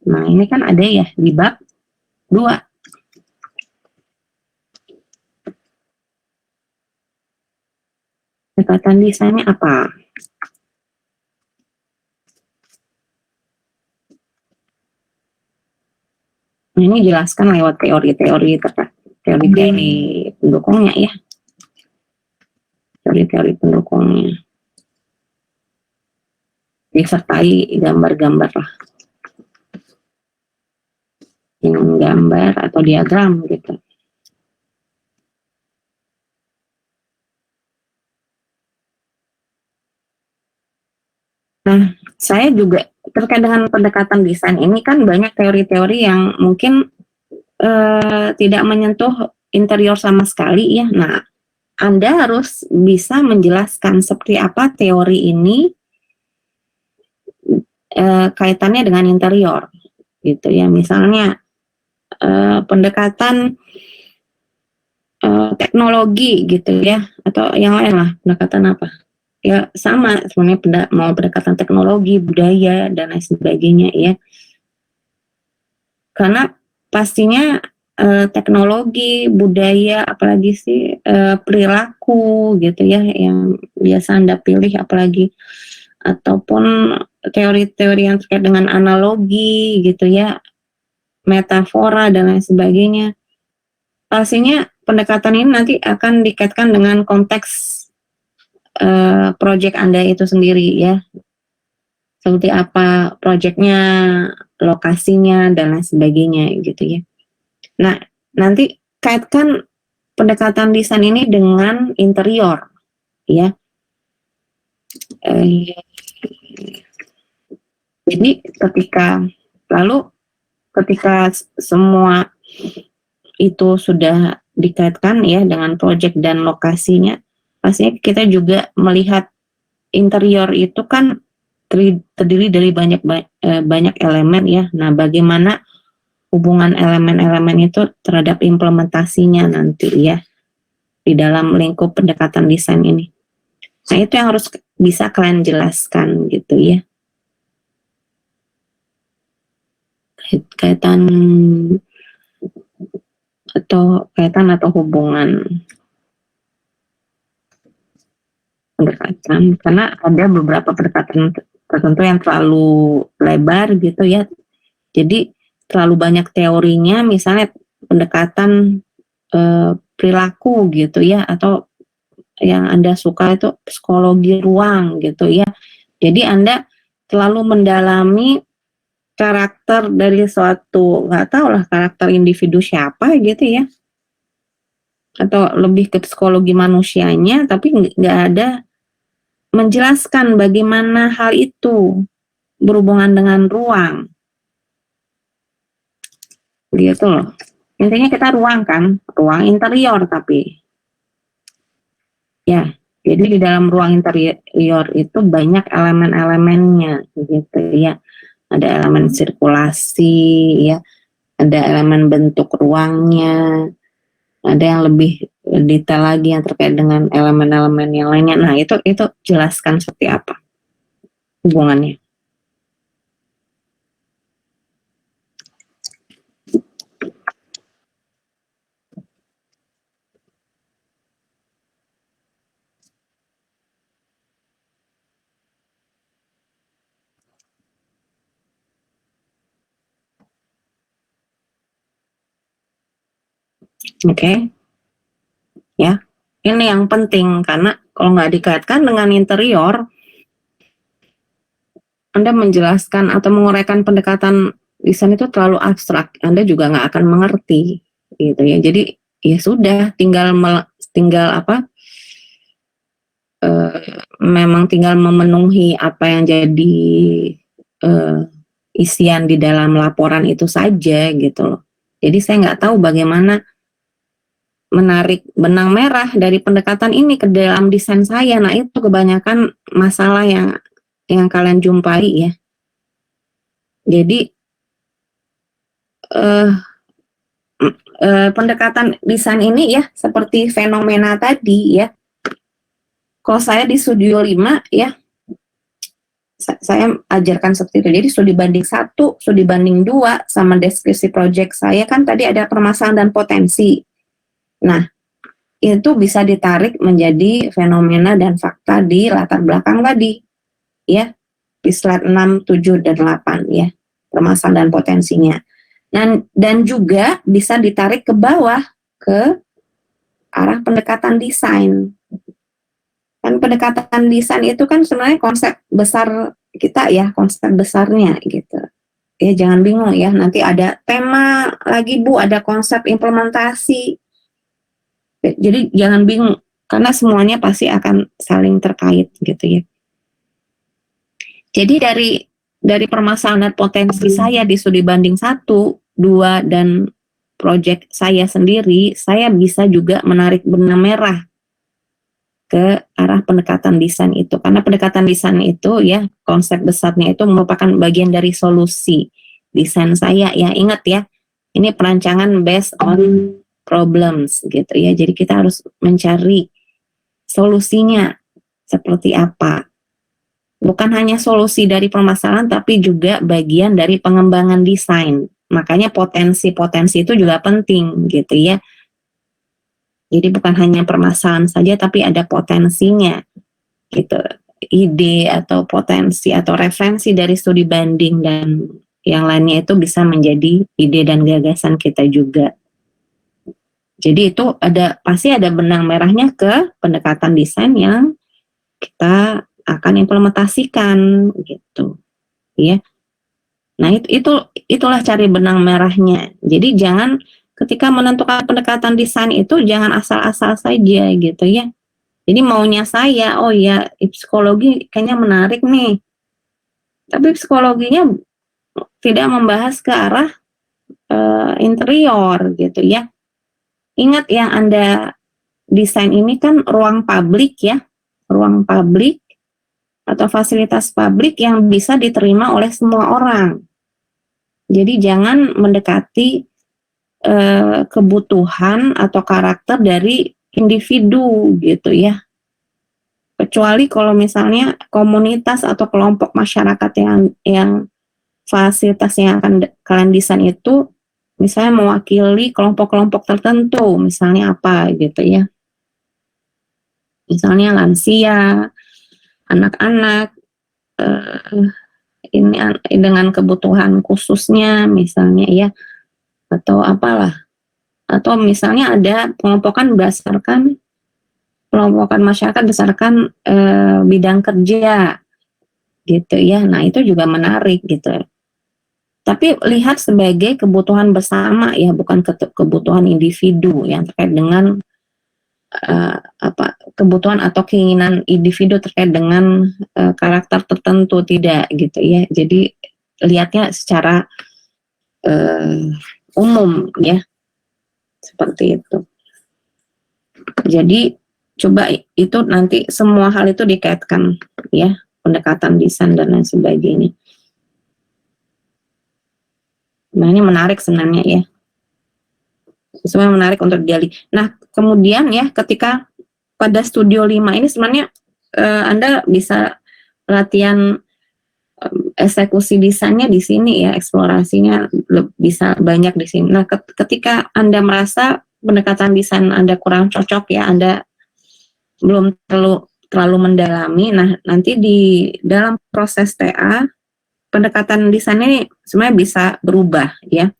Nah, ini kan ada ya di bab 2. Pendekatan desainnya apa? Nah, ini jelaskan lewat teori-teori pendukungnya ya. Teori-teori pendukungnya. disertai gambar-gambar lah, dengan gambar atau diagram gitu. Nah, saya juga terkait dengan pendekatan desain ini kan banyak teori-teori yang mungkin tidak menyentuh interior sama sekali ya. Nah, Anda harus bisa menjelaskan seperti apa teori ini kaitannya dengan interior gitu ya. Misalnya pendekatan teknologi gitu ya, atau yang lain lah, pendekatan apa ya, sama sebenarnya mau pendekatan teknologi, budaya dan lain sebagainya ya, karena pastinya teknologi, budaya, apalagi sih perilaku gitu ya yang biasa Anda pilih, apalagi ataupun teori-teori yang terkait dengan analogi gitu ya, metafora dan lain sebagainya. Pastinya pendekatan ini nanti akan dikaitkan dengan konteks project Anda itu sendiri ya. Seperti apa projectnya, lokasinya, dan lain sebagainya gitu ya. Nah, nanti kaitkan pendekatan desain ini dengan interior ya. Jadi ketika semua itu sudah dikaitkan ya dengan project dan lokasinya, pastinya kita juga melihat interior itu kan terdiri dari banyak elemen ya. Nah, bagaimana hubungan elemen-elemen itu terhadap implementasinya nanti ya di dalam lingkup pendekatan desain ini. Nah, itu yang harus bisa kalian jelaskan gitu ya. Kaitan atau hubungan pendekatan, karena ada beberapa pendekatan tertentu yang terlalu lebar gitu ya, jadi terlalu banyak teorinya, misalnya pendekatan perilaku gitu ya, atau yang Anda suka itu psikologi ruang gitu ya, jadi Anda terlalu mendalami karakter dari suatu, nggak tahu lah karakter individu siapa gitu ya, atau lebih ke psikologi manusianya, tapi nggak ada menjelaskan bagaimana hal itu berhubungan dengan ruang gitu loh. Intinya kita ruang kan, ruang interior, tapi ya, jadi di dalam ruang interior itu banyak elemen-elemennya gitu ya. Ada elemen sirkulasi ya, ada elemen bentuk ruangnya, ada yang lebih detail lagi yang terkait dengan elemen-elemen yang lainnya. Nah, itu jelaskan seperti apa hubungannya. Oke. Ya, ini yang penting karena kalau nggak dikaitkan dengan interior, Anda menjelaskan atau menguraikan pendekatan desain itu terlalu abstrak, Anda juga nggak akan mengerti gitu ya. Jadi ya sudah, tinggal memang tinggal memenuhi apa yang jadi isian di dalam laporan itu saja gitu loh. Jadi saya nggak tahu bagaimana menarik benang merah dari pendekatan ini ke dalam desain saya. Nah, itu kebanyakan masalah yang kalian jumpai ya. Jadi pendekatan desain ini ya seperti fenomena tadi ya. Kalau saya di Studio 5 ya, saya ajarkan seperti itu. Jadi studi banding 1, studi banding 2 sama deskripsi project saya kan tadi ada permasalahan dan potensi. Nah, itu bisa ditarik menjadi fenomena dan fakta di latar belakang tadi ya, di slide 6, 7, dan 8 ya, permasalahan dan potensinya. Dan juga bisa ditarik ke bawah ke arah pendekatan desain. Kan pendekatan desain itu kan sebenarnya konsep besar kita ya konsep besarnya gitu. Ya jangan bingung ya, nanti ada tema lagi Bu, ada konsep implementasi. Jadi jangan bingung karena semuanya pasti akan saling terkait gitu ya. Jadi dari permasalahan dan potensi saya di studi banding 1, 2 dan proyek saya sendiri, saya bisa juga menarik benang merah ke arah pendekatan desain itu. Karena pendekatan desain itu ya, konsep besarnya itu merupakan bagian dari solusi desain saya ya. Ingat ya, ini perancangan based on problems gitu ya. Jadi kita harus mencari solusinya seperti apa. Bukan hanya solusi dari permasalahan, tapi juga bagian dari pengembangan desain. Makanya potensi-potensi itu juga penting gitu ya. Jadi bukan hanya permasalahan saja, tapi ada potensinya gitu. Ide atau potensi atau referensi dari studi banding dan yang lainnya itu bisa menjadi ide dan gagasan kita juga. Jadi itu pasti ada benang merahnya ke pendekatan desain yang kita akan implementasikan gitu ya. Nah itulah cari benang merahnya. Jadi jangan ketika menentukan pendekatan desain itu jangan asal-asal saja gitu ya. Jadi maunya saya, oh ya psikologi kayaknya menarik nih, tapi psikologinya tidak membahas ke arah interior gitu ya. Ingat ya, Anda desain ini kan ruang publik ya, ruang publik atau fasilitas publik yang bisa diterima oleh semua orang. Jadi jangan mendekati kebutuhan atau karakter dari individu gitu ya. Kecuali kalau misalnya komunitas atau kelompok masyarakat yang fasilitas yang akan kalian desain itu misalnya mewakili kelompok-kelompok tertentu, misalnya apa gitu ya. Misalnya lansia, anak-anak, ini dengan kebutuhan khususnya misalnya ya, atau apalah, atau misalnya ada pengelompokan masyarakat berdasarkan bidang kerja gitu ya. Nah itu juga menarik gitu. Tapi lihat sebagai kebutuhan bersama ya, bukan kebutuhan individu yang terkait dengan kebutuhan atau keinginan individu terkait dengan karakter tertentu, tidak gitu ya. Jadi lihatnya secara umum ya, seperti itu. Jadi coba itu nanti semua hal itu dikaitkan ya, pendekatan desain dan lain sebagainya. Nah ini menarik sebenarnya ya, sebenarnya menarik untuk digali. Nah kemudian ya, ketika pada studio 5 ini sebenarnya Anda bisa latihan eksekusi desainnya di sini ya, eksplorasinya bisa banyak di sini. Nah ketika Anda merasa pendekatan desain Anda kurang cocok ya, Anda belum terlalu mendalami, nah nanti di dalam proses TA pendekatan desain ini sebenarnya bisa berubah ya,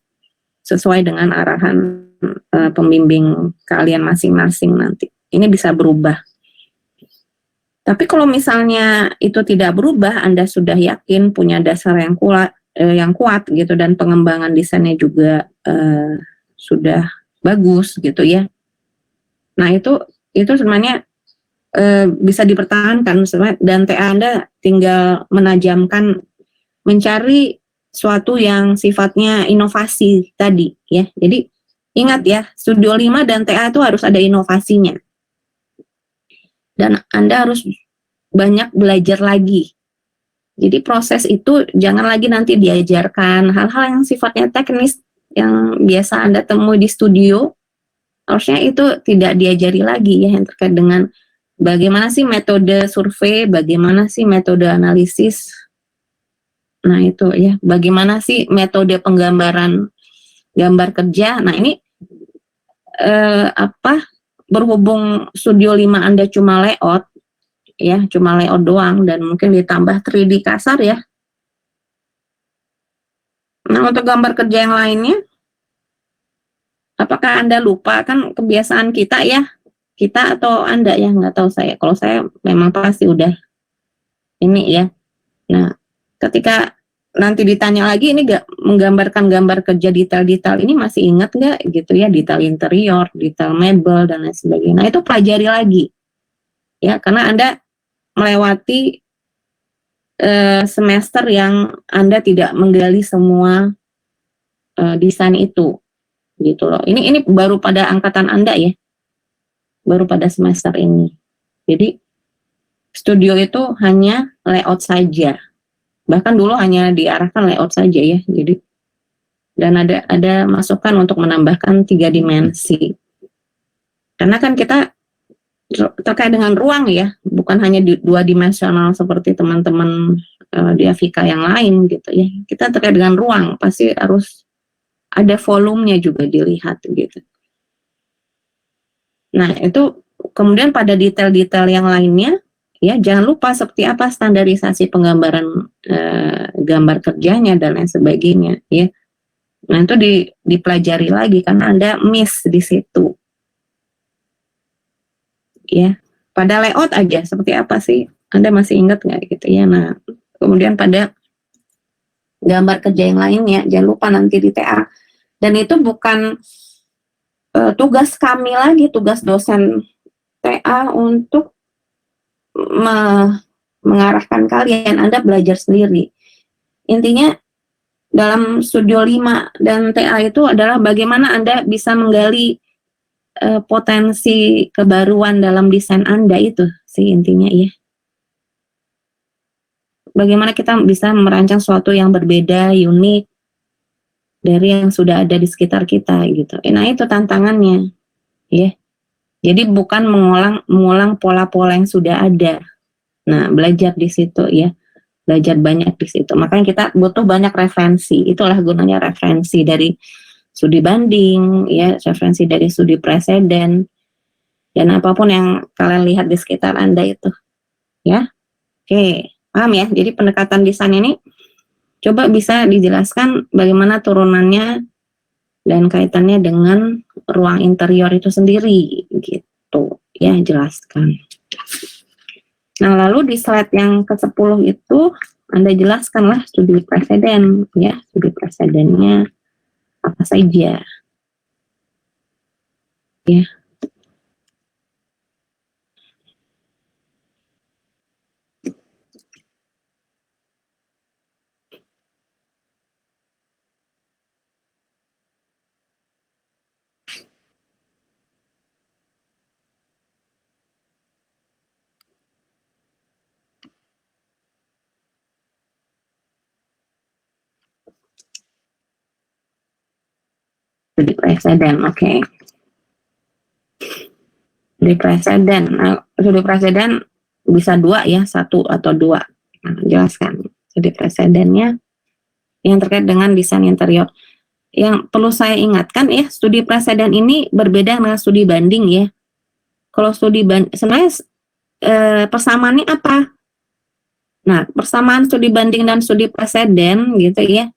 sesuai dengan arahan pembimbing kalian masing-masing nanti. Ini bisa berubah. Tapi kalau misalnya itu tidak berubah, Anda sudah yakin punya dasar yang kuat gitu, dan pengembangan desainnya juga sudah bagus gitu ya. Nah itu sebenarnya bisa dipertahankan sebenarnya, dan TA Anda tinggal menajamkan, mencari suatu yang sifatnya inovasi tadi ya. Jadi ingat ya, studio 5 dan TA itu harus ada inovasinya. Dan Anda harus banyak belajar lagi. Jadi proses itu jangan lagi nanti diajarkan hal-hal yang sifatnya teknis yang biasa Anda temui di studio. Harusnya itu tidak diajari lagi ya, yang terkait dengan bagaimana sih metode survei, bagaimana sih metode analisis. Nah itu ya, bagaimana sih metode penggambaran gambar kerja. Nah ini berhubung studio 5 Anda cuma layout ya, cuma layout doang dan mungkin ditambah 3D kasar ya. Nah untuk gambar kerja yang lainnya, apakah Anda lupa? Kan kebiasaan kita ya, kita atau Anda ya, nggak tahu saya. Kalau saya memang pasti udah ini ya. Nah ketika nanti ditanya lagi ini gak menggambarkan gambar kerja detail-detail ini masih ingat nggak gitu ya, detail interior, detail mebel dan lain sebagainya. Nah itu pelajari lagi ya, karena Anda melewati semester yang Anda tidak menggali semua desain itu gitu loh. Ini baru pada angkatan Anda ya, baru pada semester ini. Jadi studio itu hanya layout saja. Bahkan dulu hanya diarahkan layout saja ya. Jadi dan ada masukan untuk menambahkan 3 dimensi. Karena kan kita terkait dengan ruang ya, bukan hanya 2 dimensional seperti teman-teman di Avika yang lain gitu ya. Kita terkait dengan ruang pasti harus ada volumenya juga dilihat gitu. Nah, itu kemudian pada detail-detail yang lainnya ya, jangan lupa seperti apa standarisasi penggambaran gambar kerjanya dan lain sebagainya ya. Nah itu dipelajari lagi karena Anda miss di situ ya. Pada layout aja seperti apa sih, Anda masih ingat nggak gitu ya. Nah kemudian pada gambar kerja yang lainnya jangan lupa nanti di TA, dan itu bukan tugas kami lagi, tugas dosen TA untuk mengarahkan kalian. Anda belajar sendiri. Intinya dalam Studio 5 dan TA itu adalah bagaimana Anda bisa menggali potensi kebaruan dalam desain Anda, itu sih intinya ya. Bagaimana kita bisa merancang sesuatu yang berbeda, unik dari yang sudah ada di sekitar kita gitu. Nah itu tantangannya ya. Jadi bukan mengulang pola-pola yang sudah ada. Nah, belajar di situ ya. Belajar banyak di situ. Makanya kita butuh banyak referensi. Itulah gunanya referensi dari studi banding ya, referensi dari studi preseden dan apapun yang kalian lihat di sekitar Anda itu. Ya. Oke, paham ya? Jadi pendekatan desain ini coba bisa dijelaskan bagaimana turunannya dan kaitannya dengan ruang interior itu sendiri gitu ya, jelaskan. Nah lalu di slide yang ke-10 itu Anda jelaskanlah studi preseden ya, studi presedennya apa saja ya. Studi preseden, oke. Studi preseden, studi preseden bisa 2 ya, 1 atau 2. Nah, jelaskan studi presedennya yang terkait dengan desain interior. Yang perlu saya ingatkan ya, studi preseden ini berbeda dengan studi banding ya. Kalau studi banding, sebenarnya persamaannya apa? Nah, persamaan studi banding dan studi preseden gitu ya.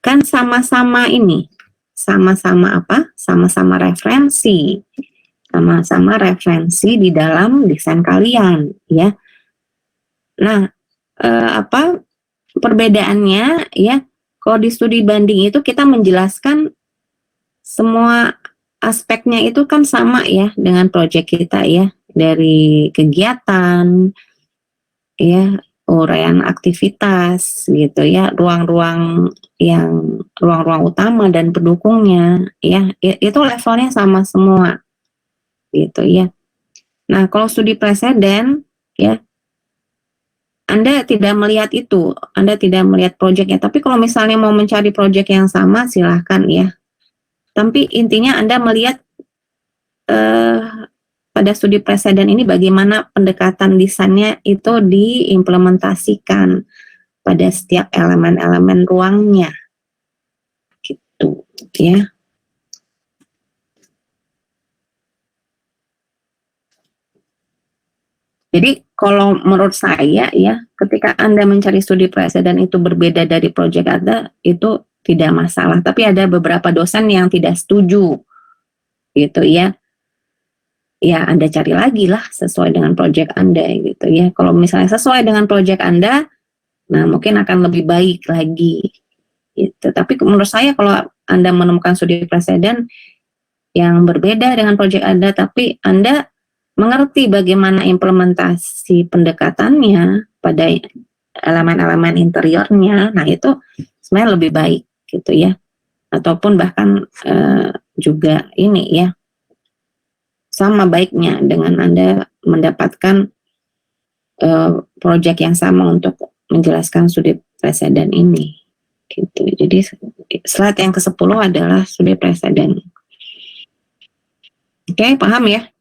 Kan sama-sama ini, sama-sama apa? Sama-sama referensi, sama-sama referensi di dalam desain kalian, ya. Nah, apa perbedaannya ya? Kalau di studi banding itu kita menjelaskan semua aspeknya itu kan sama ya dengan proyek kita ya, dari kegiatan, ya, uraian aktivitas gitu ya, ruang-ruang utama dan pendukungnya ya, itu levelnya sama semua gitu ya. Nah kalau studi preseden ya, Anda tidak melihat itu, Anda tidak melihat proyeknya, tapi kalau misalnya mau mencari proyek yang sama silahkan ya, tapi intinya Anda melihat pada studi preseden ini bagaimana pendekatan desainnya itu diimplementasikan pada setiap elemen-elemen ruangnya gitu ya. Jadi kalau menurut saya ya, ketika Anda mencari studi preseden itu berbeda dari proyek Anda, itu tidak masalah, tapi ada beberapa dosen yang tidak setuju gitu ya. ya Anda cari lagi lah sesuai dengan proyek Anda gitu ya. Kalau misalnya sesuai dengan proyek Anda, nah mungkin akan lebih baik lagi gitu. Tapi menurut saya kalau Anda menemukan studi presiden yang berbeda dengan proyek Anda, tapi Anda mengerti bagaimana implementasi pendekatannya pada elemen-elemen interiornya, nah itu sebenarnya lebih baik gitu ya. Ataupun bahkan juga ini ya, sama baiknya dengan Anda mendapatkan proyek yang sama untuk menjelaskan studi presiden ini gitu. Jadi slide yang ke-10 adalah studi presiden. Oke, paham ya?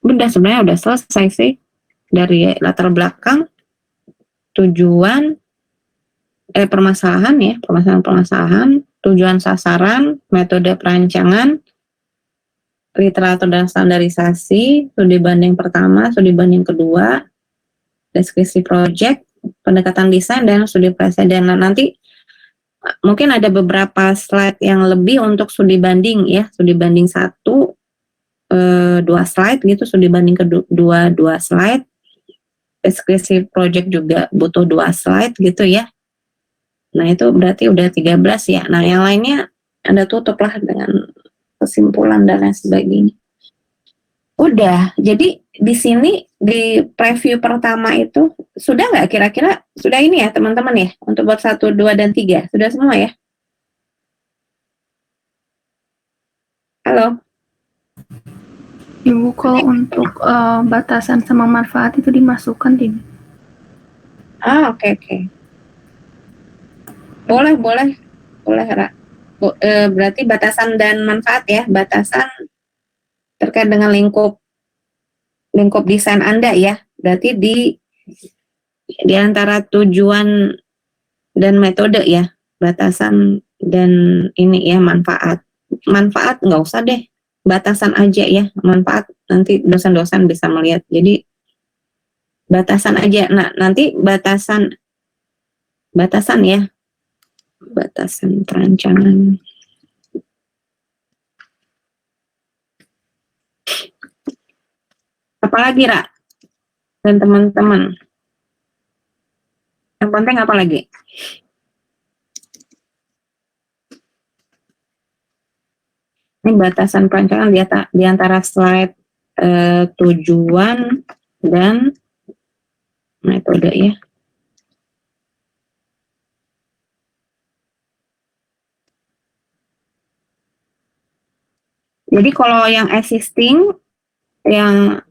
Sebenarnya udah selesai sih, dari latar belakang, tujuan, permasalahan ya, permasalahan, tujuan sasaran, metode perancangan, literatur dan standarisasi, studi banding pertama, studi banding kedua, deskripsi proyek, pendekatan desain, dan studi presiden. Nah, nanti mungkin ada beberapa slide yang lebih untuk studi banding ya, studi banding 1, 2 slide gitu, studi banding kedua 2 slide, deskripsi proyek juga butuh 2 slide gitu ya. Nah itu berarti udah 13 ya. Nah yang lainnya Anda tutuplah dengan kesimpulan dan lain sebagainya. Udah, jadi di sini di preview pertama itu sudah nggak kira-kira, sudah ini ya teman-teman ya, untuk bab 1, 2, dan 3, sudah semua ya? Halo? Ibu, kalau untuk batasan sama manfaat itu dimasukkan tidak? Oke. Boleh, Ra. Berarti batasan dan manfaat ya, batasan terkait dengan lingkup desain Anda ya. Berarti di antara tujuan dan metode ya, batasan dan ini ya, manfaat. Manfaat nggak usah deh, batasan aja ya, manfaat nanti dosen-dosen bisa melihat. Jadi batasan aja. Nah, nanti batasan ya, batasan perancangan. Apalagi Ra dan teman-teman, yang penting apa lagi? Ini batasan perancangan di antara slide tujuan dan metode ya. Jadi kalau yang existing, yang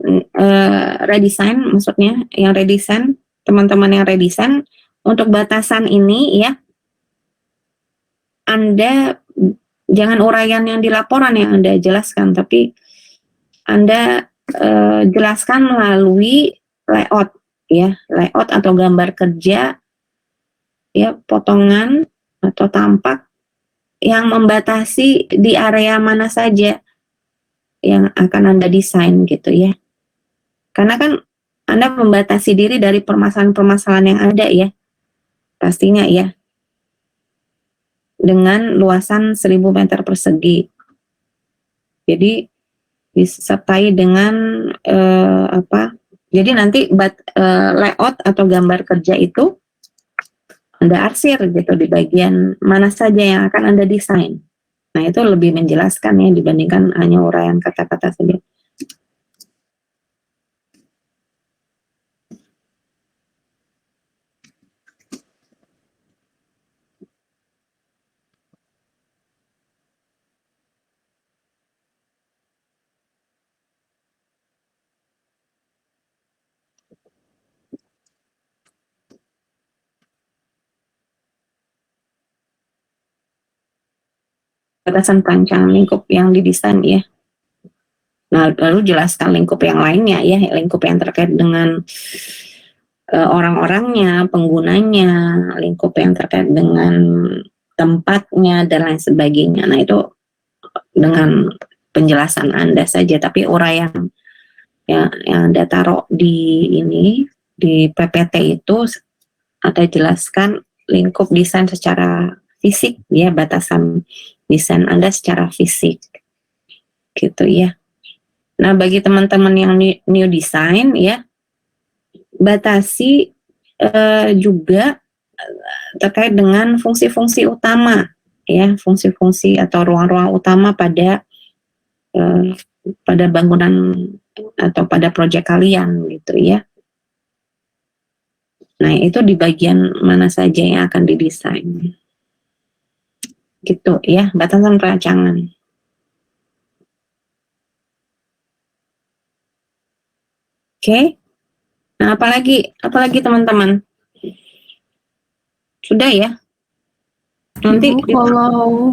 redesign, maksudnya yang redesign, teman-teman yang redesign, untuk batasan ini ya, Anda jangan uraian yang di laporan yang Anda jelaskan, tapi Anda jelaskan melalui layout ya, layout atau gambar kerja ya, potongan atau tampak yang membatasi di area mana saja yang akan Anda desain gitu ya. Karena kan Anda membatasi diri dari permasalahan-permasalahan yang ada ya, pastinya ya, dengan luasan 1000 meter persegi. Jadi disertai dengan jadi nanti layout atau gambar kerja itu Anda arsir gitu di bagian mana saja yang akan Anda desain. Nah itu lebih menjelaskan ya dibandingkan hanya uraian kata-kata saja. Batasan perancangan lingkup yang didesain ya. Nah, lalu jelaskan lingkup yang lainnya ya, lingkup yang terkait dengan orang-orangnya, penggunanya, lingkup yang terkait dengan tempatnya dan lain sebagainya. Nah, itu dengan penjelasan Anda saja, tapi uraian yang Anda taruh di ini, di PPT itu Anda jelaskan lingkup desain secara fisik ya, batasan desain Anda secara fisik gitu ya. Nah, bagi teman-teman yang new design ya, batasi juga terkait dengan fungsi-fungsi utama ya, fungsi-fungsi atau ruang-ruang utama pada bangunan atau pada proyek kalian gitu ya. Nah, itu di bagian mana saja yang akan didesain. Gitu ya, batasan perancangan. Oke. Nah, apalagi teman-teman? Sudah ya? Nanti Ibu,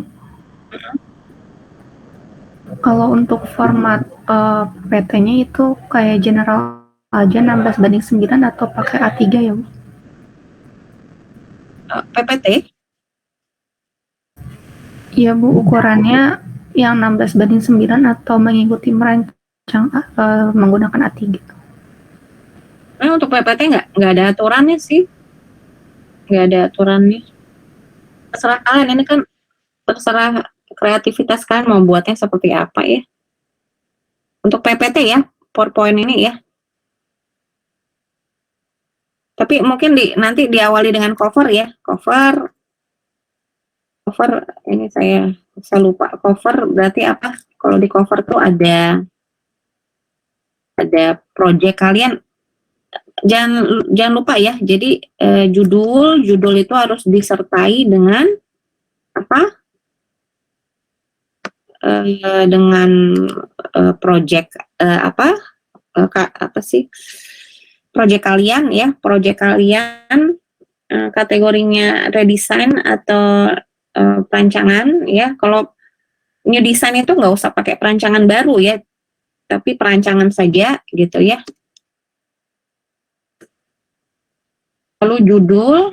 kalau untuk format PT-nya itu kayak general aja 16:9 atau pakai A3 ya, Bu? PPT Iya, Bu, ukurannya yang 16:9 atau mengikuti merancang menggunakan A3. untuk PPT nggak ada aturannya sih, nggak ada aturannya. Terserah kalian, ini kan terserah kreativitas kalian mau buatnya seperti apa ya. Untuk PPT ya, PowerPoint ini ya. Tapi mungkin nanti diawali dengan cover ya, cover ini saya lupa. Cover berarti apa? Kalau di cover tuh ada project kalian. Jangan lupa ya. Jadi judul itu harus disertai dengan apa? Dengan project apa sih? Project kalian ya, kategorinya redesign atau perancangan ya. Kalau new design itu nggak usah pakai perancangan baru ya, tapi perancangan saja gitu ya. Lalu judul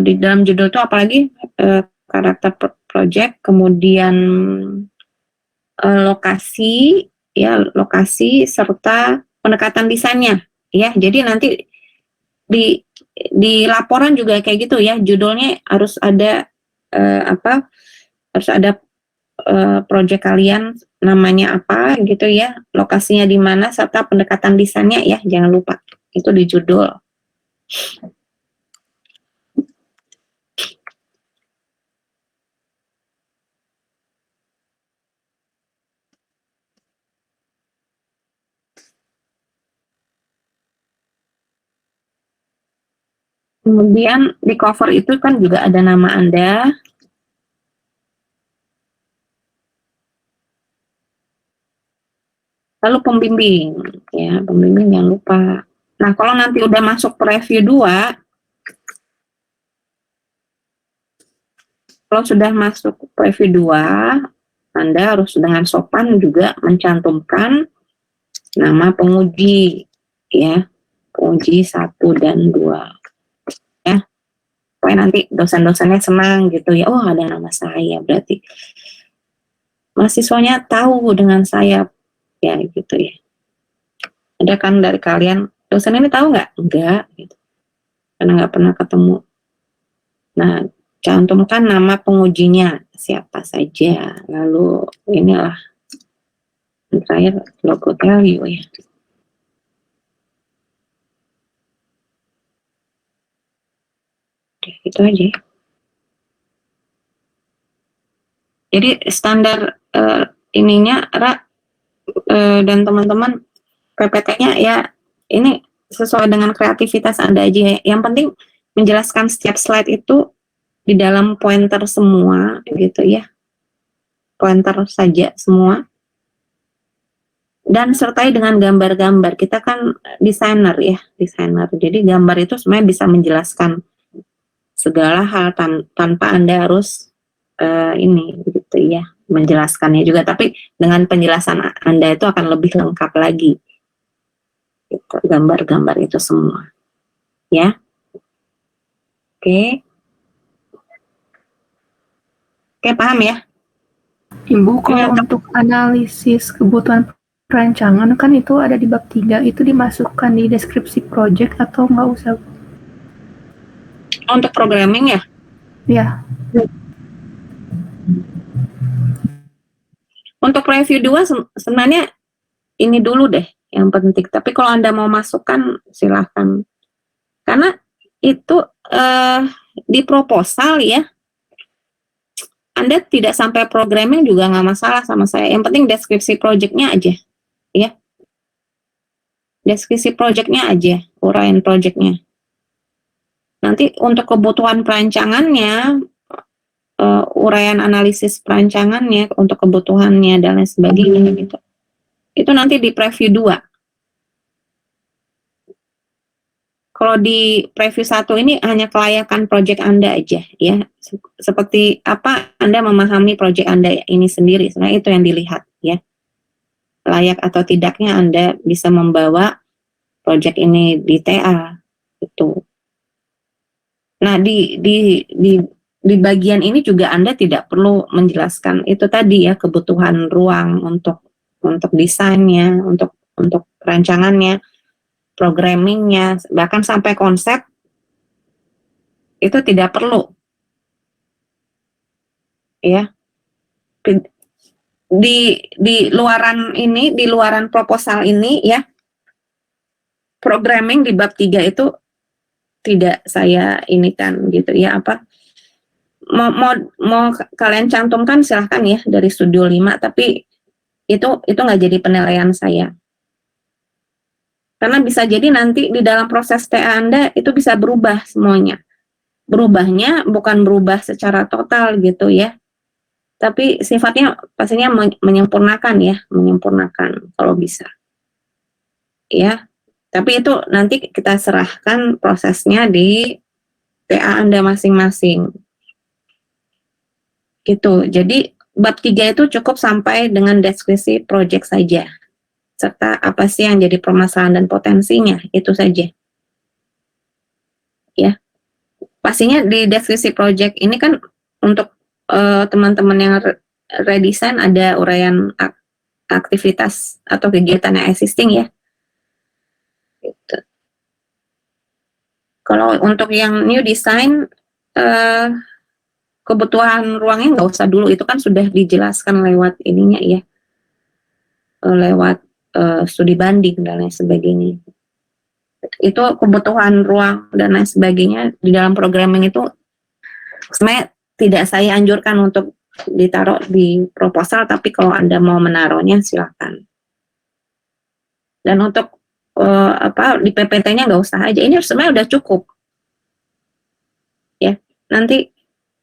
di dalam judul itu apalagi karakter project, kemudian lokasi serta pendekatan desainnya ya. Jadi nanti di laporan juga kayak gitu ya, judulnya harus ada harus ada project kalian namanya apa gitu ya, lokasinya di mana serta pendekatan desainnya ya, jangan lupa itu di judul. Kemudian di cover itu kan juga ada nama Anda. Lalu pembimbing, ya pembimbing jangan lupa. Nah, kalau nanti udah masuk preview 2, kalau sudah masuk preview 2, Anda harus dengan sopan juga mencantumkan nama penguji, ya, penguji 1 dan 2. Ya, supaya nanti dosen-dosennya senang gitu ya, oh ada nama saya, berarti mahasiswanya tahu dengan saya, ya gitu ya. Ada kan dari kalian, dosen ini tahu nggak? Enggak, gitu. Karena nggak pernah ketemu. Nah, cantumkan nama pengujinya, siapa saja. Lalu inilah, yang terakhir logo value ya. Oke, itu aja. Jadi standar ininya, dan teman-teman PPT-nya ya ini sesuai dengan kreativitas Anda aja. Yang penting menjelaskan setiap slide itu di dalam pointer semua gitu ya. Pointer saja semua. Dan sertai dengan gambar-gambar. Kita kan desainer ya, desainer. Jadi gambar itu sebenarnya bisa menjelaskan segala hal tanpa Anda harus ini gitu ya, menjelaskannya juga. Tapi dengan penjelasan Anda itu akan lebih lengkap lagi. Gitu, gambar-gambar itu semua. Ya. Oke. Oke, paham ya? Ibu, kalau untuk analisis kebutuhan perancangan kan itu ada di bab 3, itu dimasukkan di deskripsi project atau nggak usah? Untuk programming ya? Ya, Untuk review 2 sebenarnya ini dulu deh yang penting. Tapi kalau Anda mau masukkan silahkan. Karena itu di proposal ya, Anda tidak sampai programming juga nggak masalah sama saya. Yang penting deskripsi projectnya aja, ya. Deskripsi projectnya aja, uraian projectnya. Nanti untuk kebutuhan perancangannya, uraian analisis perancangannya, untuk kebutuhannya dan lain sebagainya gitu. Itu nanti di preview 2. Kalau di preview 1 ini hanya kelayakan project Anda aja ya. Seperti apa Anda memahami project Anda ini sendiri. Sebenarnya itu yang dilihat ya. Layak atau tidaknya Anda bisa membawa project ini di TA itu. Nah, di bagian ini juga Anda tidak perlu menjelaskan itu tadi ya, kebutuhan ruang untuk desainnya, untuk perancangannya, programmingnya, bahkan sampai konsep itu tidak perlu ya. Di luaran ini, di luaran proposal ini ya, programming di bab 3 itu tidak saya ini kan gitu ya, apa mau kalian cantumkan silahkan ya dari studio 5, tapi itu nggak jadi penilaian saya. Karena bisa jadi nanti di dalam proses TA Anda itu bisa berubah semuanya. Berubahnya bukan berubah secara total gitu ya, tapi sifatnya pastinya menyempurnakan ya, menyempurnakan kalau bisa. Ya, tapi itu nanti kita serahkan prosesnya di TA Anda masing-masing. Gitu. Jadi bab 3 itu cukup sampai dengan deskripsi project saja. Serta apa sih yang jadi permasalahan dan potensinya, itu saja. Ya. Pastinya di deskripsi project ini kan untuk teman-teman yang redesign ada uraian aktivitas atau kegiatan yang existing ya. Gitu. Kalau untuk yang new design, kebutuhan ruangnya nggak usah dulu, itu kan sudah dijelaskan lewat ininya ya, lewat studi banding dan lain sebagainya. Itu kebutuhan ruang dan lain sebagainya di dalam programming itu sebenarnya tidak saya anjurkan untuk ditaruh di proposal, tapi kalau Anda mau menaruhnya silakan. Dan untuk di PPT-nya nggak usah aja, ini sebenarnya udah cukup. Ya, nanti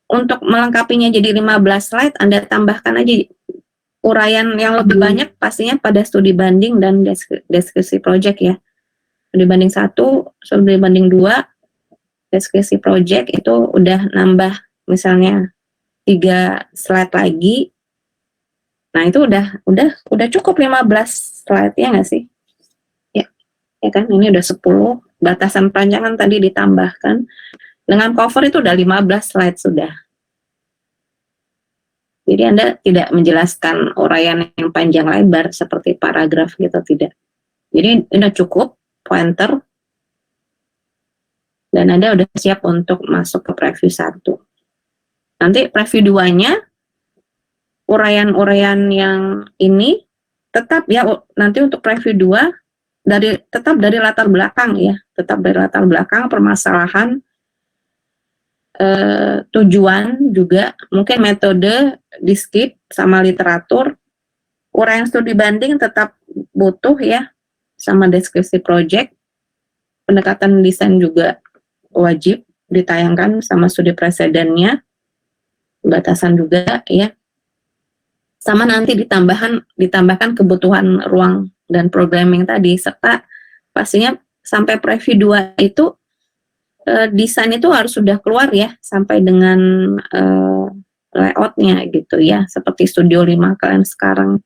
untuk melengkapinya jadi 15 slide, Anda tambahkan aja uraian yang lebih banyak pastinya pada studi banding dan deskripsi project ya. Studi banding 1, studi banding 2, deskripsi project itu udah nambah misalnya 3 slide lagi. Nah, itu udah cukup 15 slide ya nggak sih? Ya kan, ini udah 10, batasan perancangan tadi ditambahkan. Dengan cover itu udah 15 slide sudah. Jadi Anda tidak menjelaskan uraian yang panjang lebar seperti paragraf gitu, tidak. Jadi udah cukup pointer dan Anda udah siap untuk masuk ke preview 1. Nanti preview 2-nya uraian-uraian yang ini tetap ya, nanti untuk preview 2 tetap dari latar belakang ya, tetap dari latar belakang permasalahan, tujuan juga, mungkin metode di skip sama literatur. Uraian studi banding tetap butuh ya, sama deskripsi project. Pendekatan desain juga wajib ditayangkan sama studi presidennya, batasan juga ya. Sama nanti ditambahkan kebutuhan ruang dan programming tadi, serta pastinya sampai preview 2 itu desain itu harus sudah keluar ya, sampai dengan layoutnya gitu ya, seperti Studio 5 kalian sekarang.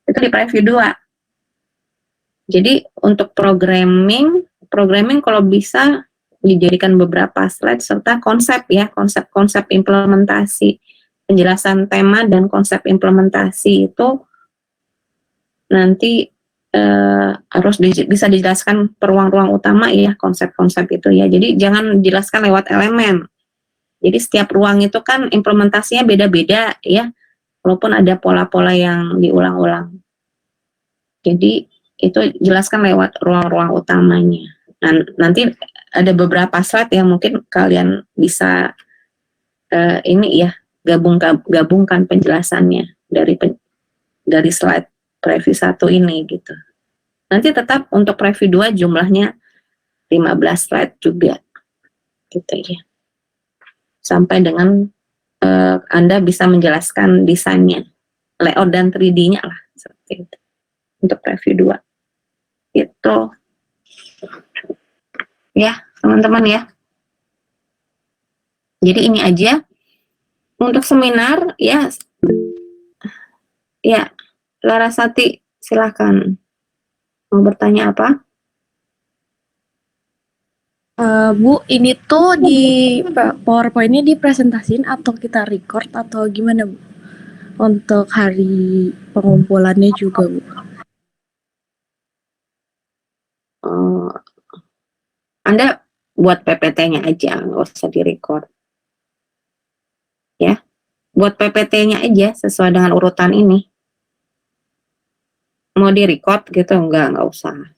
Itu di preview 2. Jadi untuk programming kalau bisa dijadikan beberapa slide serta konsep ya, konsep implementasi, penjelasan tema dan konsep implementasi itu nanti harus bisa dijelaskan per ruang-ruang utama ya, konsep-konsep itu ya. Jadi jangan dijelaskan lewat elemen, Jadi setiap ruang itu kan implementasinya beda-beda ya, walaupun ada pola-pola yang diulang-ulang. Jadi itu jelaskan lewat ruang-ruang utamanya. Nah, nanti ada beberapa slide yang mungkin kalian bisa ini ya, gabungkan penjelasannya dari slide preview 1 ini gitu. Nanti tetap untuk preview 2 jumlahnya 15 slide juga gitu ya. Sampai dengan Anda bisa menjelaskan desainnya, layout dan 3D-nya lah seperti itu. Untuk preview 2. Itu ya, teman-teman ya. Jadi ini aja untuk seminar ya. Ya, Larasati silakan. Mau bertanya apa? Bu, ini tuh di PowerPoint-nya dipresentasiin atau kita record atau gimana, Bu? Untuk hari pengumpulannya juga, Bu. Anda buat PPT-nya aja, nggak usah direcord. Ya, buat PPT-nya aja sesuai dengan urutan ini. Mau direcord gitu, nggak usah.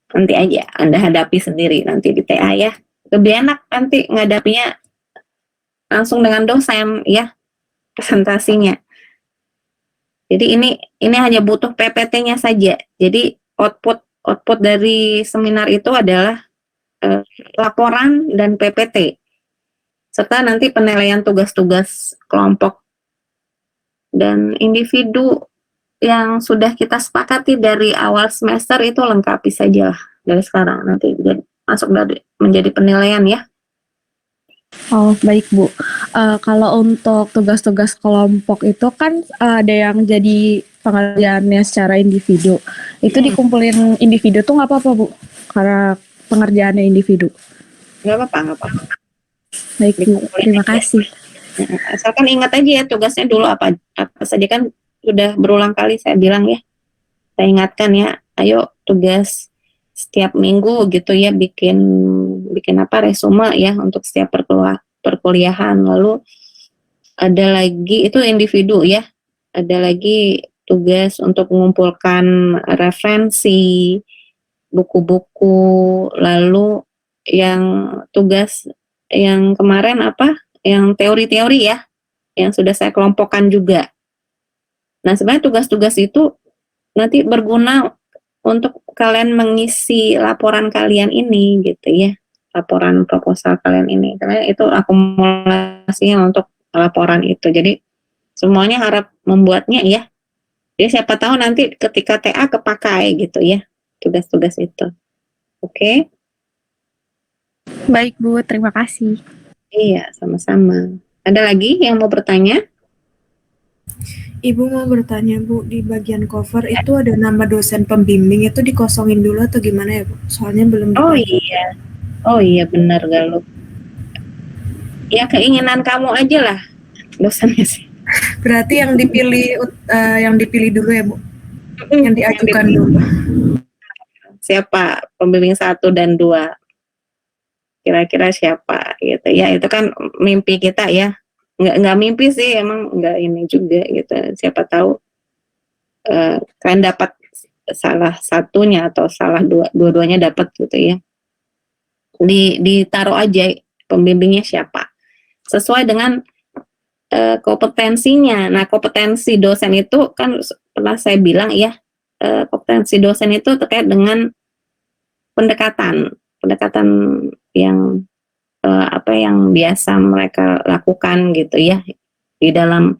Nanti aja Anda hadapi sendiri nanti di TA ya. Lebih enak nanti ngadapinya langsung dengan dosen ya, presentasinya. Jadi ini hanya butuh PPT-nya saja. Jadi output dari seminar itu adalah laporan dan PPT serta nanti penilaian tugas-tugas kelompok dan individu yang sudah kita sepakati dari awal semester itu lengkapi saja lah dari sekarang, nanti masuk menjadi penilaian ya. Oh, baik, Bu. Kalau untuk tugas-tugas kelompok itu kan ada yang jadi pengerjaannya secara individu. Itu dikumpulin individu tuh nggak apa-apa, Bu? Karena pengerjaannya individu. Nggak apa-apa. Baik, Bu. Terima kasih. Asalkan ingat aja ya tugasnya dulu apa saja, kan sudah berulang kali saya bilang ya. Saya ingatkan ya, ayo tugas setiap minggu gitu ya, bikin apa resume ya untuk setiap perkuliahan. Lalu ada lagi itu individu ya, ada lagi tugas untuk mengumpulkan referensi buku-buku. Lalu yang tugas yang kemarin apa, yang teori-teori ya, yang sudah saya kelompokkan juga. Nah, sebenarnya tugas-tugas itu nanti berguna untuk kalian mengisi laporan kalian ini gitu ya, laporan proposal kalian ini, karena itu akumulasinya untuk laporan itu. Jadi semuanya harap membuatnya ya. Jadi siapa tahu nanti ketika TA kepakai gitu ya tugas-tugas itu. Oke? Baik, Bu. Terima kasih. Iya, sama-sama. Ada lagi yang mau bertanya? Ibu mau bertanya, Bu, di bagian cover itu ada nama dosen pembimbing, itu dikosongin dulu atau gimana ya, Bu? Soalnya belum dipakai. Oh iya benar, Galuh. Ya keinginan kamu aja lah dosennya sih. Berarti yang dipilih dulu ya, Bu? Yang diajukan dulu. Siapa pembimbing 1 dan 2? Kira-kira siapa gitu ya, itu kan mimpi kita ya. Nggak mimpi sih, emang nggak ini juga gitu. Siapa tahu kalian dapat salah satunya atau salah dua-duanya dapat gitu ya. Ditaruh aja pembimbingnya siapa sesuai dengan kompetensinya. Nah, kompetensi dosen itu kan pernah saya bilang ya, kompetensi dosen itu terkait dengan pendekatan yang apa yang biasa mereka lakukan gitu ya, di dalam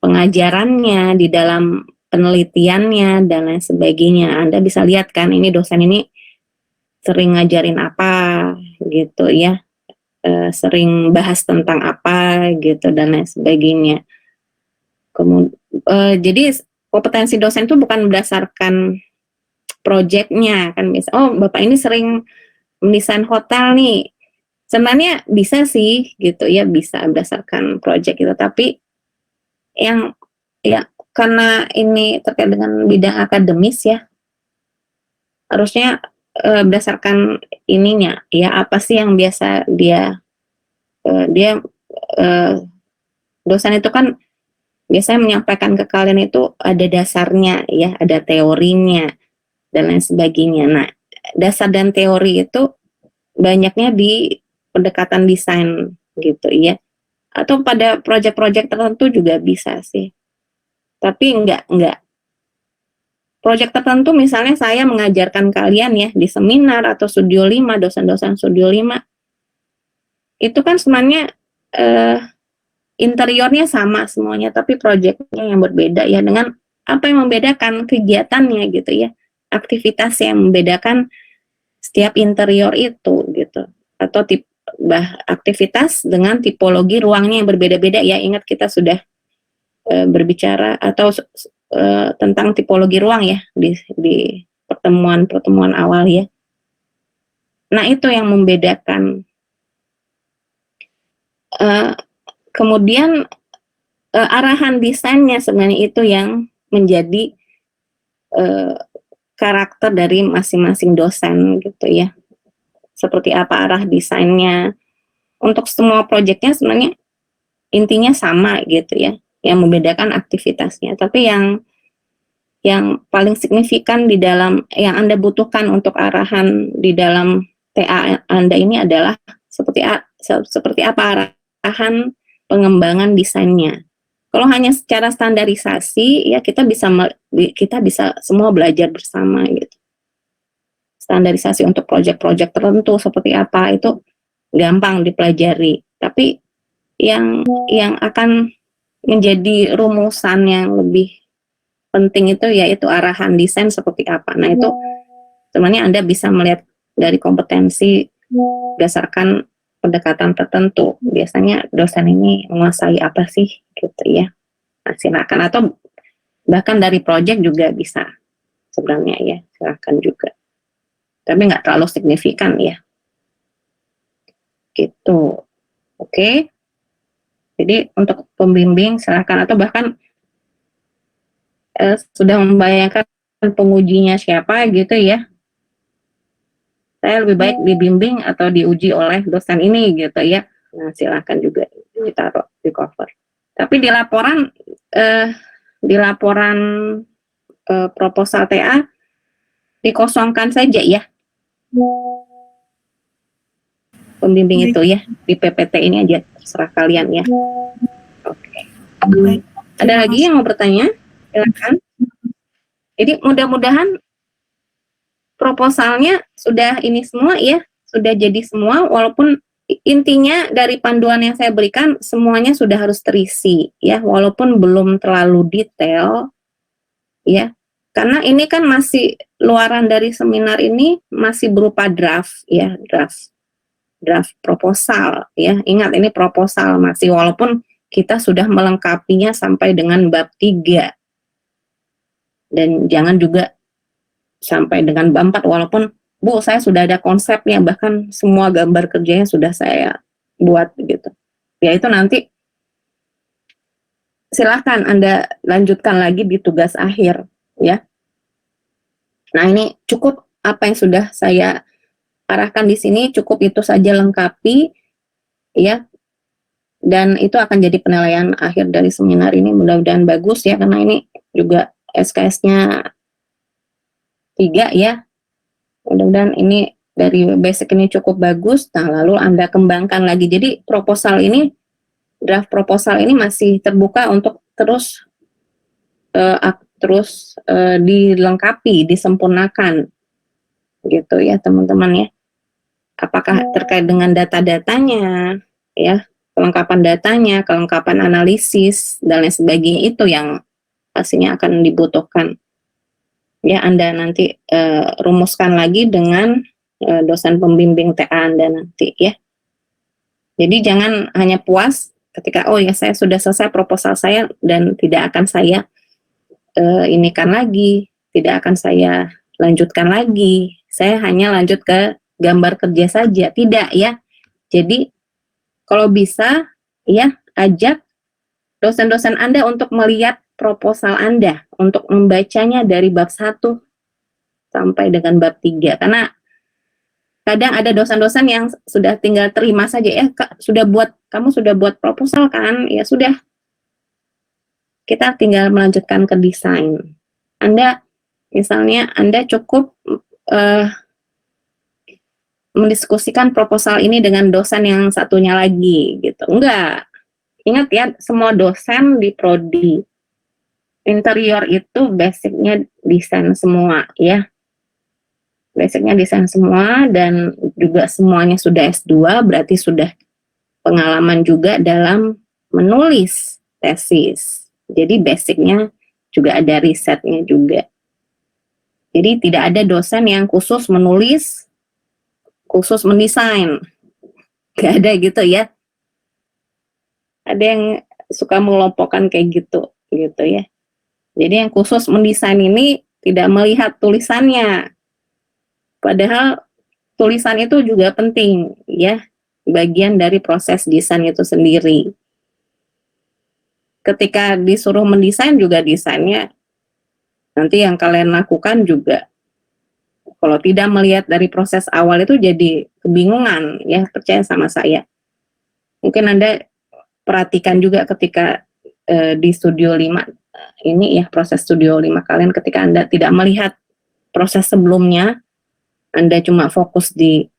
pengajarannya, di dalam penelitiannya dan lain sebagainya. Anda bisa lihat kan, ini dosen ini sering ngajarin apa gitu ya, sering bahas tentang apa gitu dan lain sebagainya. Jadi kompetensi dosen itu bukan berdasarkan proyeknya kan, bisa Bapak ini sering mendesain hotel nih, sebenarnya bisa sih gitu ya, bisa berdasarkan proyek itu, tapi yang ya karena ini terkait dengan bidang akademis ya, harusnya berdasarkan ininya ya, apa sih yang biasa dia dia dosen itu kan biasanya menyampaikan ke kalian itu ada dasarnya ya, ada teorinya dan lain sebagainya. Nah, dasar dan teori itu banyaknya di pendekatan desain gitu ya, atau pada proyek-proyek tertentu juga bisa sih. Tapi enggak proyek tertentu, misalnya saya mengajarkan kalian ya di seminar atau Studio 5, dosen-dosen Studio 5 itu kan sebenarnya interiornya sama semuanya, tapi proyeknya yang berbeda ya. Dengan apa yang membedakan kegiatannya gitu ya, aktivitas yang membedakan setiap interior itu gitu, atau aktivitas dengan tipologi ruangnya yang berbeda-beda ya. Ingat kita sudah berbicara atau tentang tipologi ruang ya di pertemuan awal ya. Nah, itu yang membedakan. Kemudian arahan desainnya sebenarnya itu yang menjadi karakter dari masing-masing dosen gitu ya. Seperti apa arah desainnya. Untuk semua proyeknya sebenarnya intinya sama gitu ya. Yang membedakan aktivitasnya. Tapi yang paling signifikan di dalam yang Anda butuhkan untuk arahan di dalam TA Anda ini adalah seperti apa arahan pengembangan desainnya. Kalau hanya secara standarisasi ya kita bisa semua belajar bersama gitu. Standarisasi untuk proyek-proyek tertentu seperti apa itu gampang dipelajari. Tapi yang akan menjadi rumusan yang lebih penting itu yaitu arahan desain seperti apa. Nah, itu sebenarnya Anda bisa melihat dari kompetensi berdasarkan pendekatan tertentu. Biasanya dosen ini menguasai apa sih gitu ya. Nah, silakan, atau bahkan dari proyek juga bisa sebenarnya ya, silakan juga. Tapi nggak terlalu signifikan ya. Gitu. Oke. Jadi untuk pembimbing silakan, atau bahkan sudah membayangkan pengujinya siapa gitu ya. Saya lebih baik dibimbing atau diuji oleh dosen ini gitu ya. Nah, silakan juga ditaruh di cover. Tapi di laporan proposal TA dikosongkan saja ya. Pembimbing itu ya, di PPT ini aja, terserah kalian ya. Oke. Baik. Ada lagi yang mau bertanya? Silakan. Jadi mudah-mudahan proposalnya sudah ini semua ya, sudah jadi semua, walaupun intinya dari panduan yang saya berikan semuanya sudah harus terisi ya, walaupun belum terlalu detail ya, karena ini kan masih luaran dari seminar ini masih berupa draft ya, draft proposal ya. Ingat ini proposal masih, walaupun kita sudah melengkapinya sampai dengan bab 3 dan jangan juga sampai dengan bab 4, walaupun Bu saya sudah ada konsepnya, bahkan semua gambar kerjanya sudah saya buat gitu ya. Itu nanti silakan Anda lanjutkan lagi di tugas akhir ya. Nah, ini cukup apa yang sudah saya arahkan di sini, cukup itu saja, lengkapi ya, dan itu akan jadi penilaian akhir dari seminar ini. Mudah-mudahan bagus ya, karena ini juga SKS-nya 3 ya. Mudah-mudahan ini dari basic ini cukup bagus. Nah, lalu Anda kembangkan lagi. Jadi draft proposal ini masih terbuka untuk terus dilengkapi, disempurnakan gitu ya teman-teman ya. Apakah terkait dengan data-datanya ya, kelengkapan datanya, kelengkapan analisis dan lain sebagainya, itu yang pastinya akan dibutuhkan ya. Anda nanti rumuskan lagi dengan dosen pembimbing TA Anda nanti ya. Jadi jangan hanya puas ketika oh ya saya sudah selesai proposal saya dan tidak akan saya inikan lagi, tidak akan saya lanjutkan lagi, saya hanya lanjut ke gambar kerja saja. Tidak ya. Jadi kalau bisa ya, ajak dosen-dosen Anda untuk melihat proposal Anda, untuk membacanya dari bab 1 sampai dengan bab 3, karena Kadang ada dosen-dosen yang sudah tinggal terima saja ya, kamu sudah buat proposal kan, ya sudah, kita tinggal melanjutkan ke desain. Misalnya Anda cukup mendiskusikan proposal ini dengan dosen yang satunya lagi gitu. Enggak. Ingat ya, semua dosen di prodi interior itu basicnya desain semua ya. Basicnya desain semua, dan juga semuanya sudah S2, berarti sudah pengalaman juga dalam menulis tesis. Jadi basicnya juga ada risetnya juga. Jadi tidak ada dosen yang khusus menulis, khusus mendesain. Gak ada gitu ya. Ada yang suka mengelompokkan kayak gitu ya. Jadi yang khusus mendesain ini tidak melihat tulisannya. Padahal tulisan itu juga penting ya, bagian dari proses desain itu sendiri. Ketika disuruh mendesain juga desainnya nanti yang kalian lakukan juga, kalau tidak melihat dari proses awal itu jadi kebingungan ya, percaya sama saya. Mungkin Anda perhatikan juga ketika di Studio 5 ini ya, proses Studio 5 kalian, ketika Anda tidak melihat proses sebelumnya, Anda cuma fokus di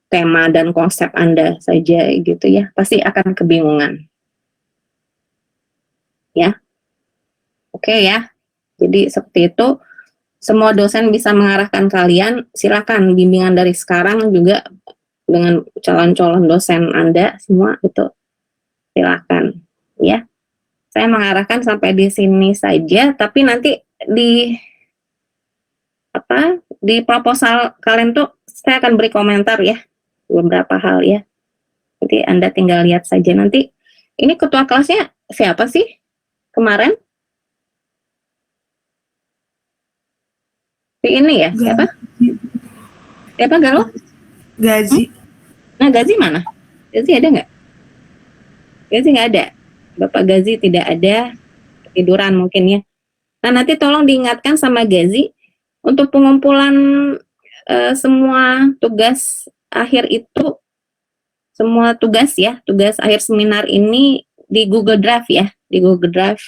tema dan konsep Anda saja gitu ya, pasti akan kebingungan. Ya. Oke ya. Jadi seperti itu, semua dosen bisa mengarahkan kalian, silakan bimbingan dari sekarang juga dengan calon-calon dosen Anda semua itu silakan ya. Saya mengarahkan sampai di sini saja, tapi nanti di proposal kalian tuh saya akan beri komentar ya, beberapa hal ya. Nanti Anda tinggal lihat saja. Nanti ini ketua kelasnya siapa sih kemarin? Ini ya, siapa? Siapa Galuh? Gazi. Nah, Gazi mana? Gazi ada nggak? Gazi nggak ada. Bapak Gazi tidak ada, tiduran mungkin ya. Nah, nanti tolong diingatkan sama Gazi untuk pengumpulan semua tugas akhir itu, semua tugas ya, tugas akhir seminar ini di Google Drive ya, di Google Drive.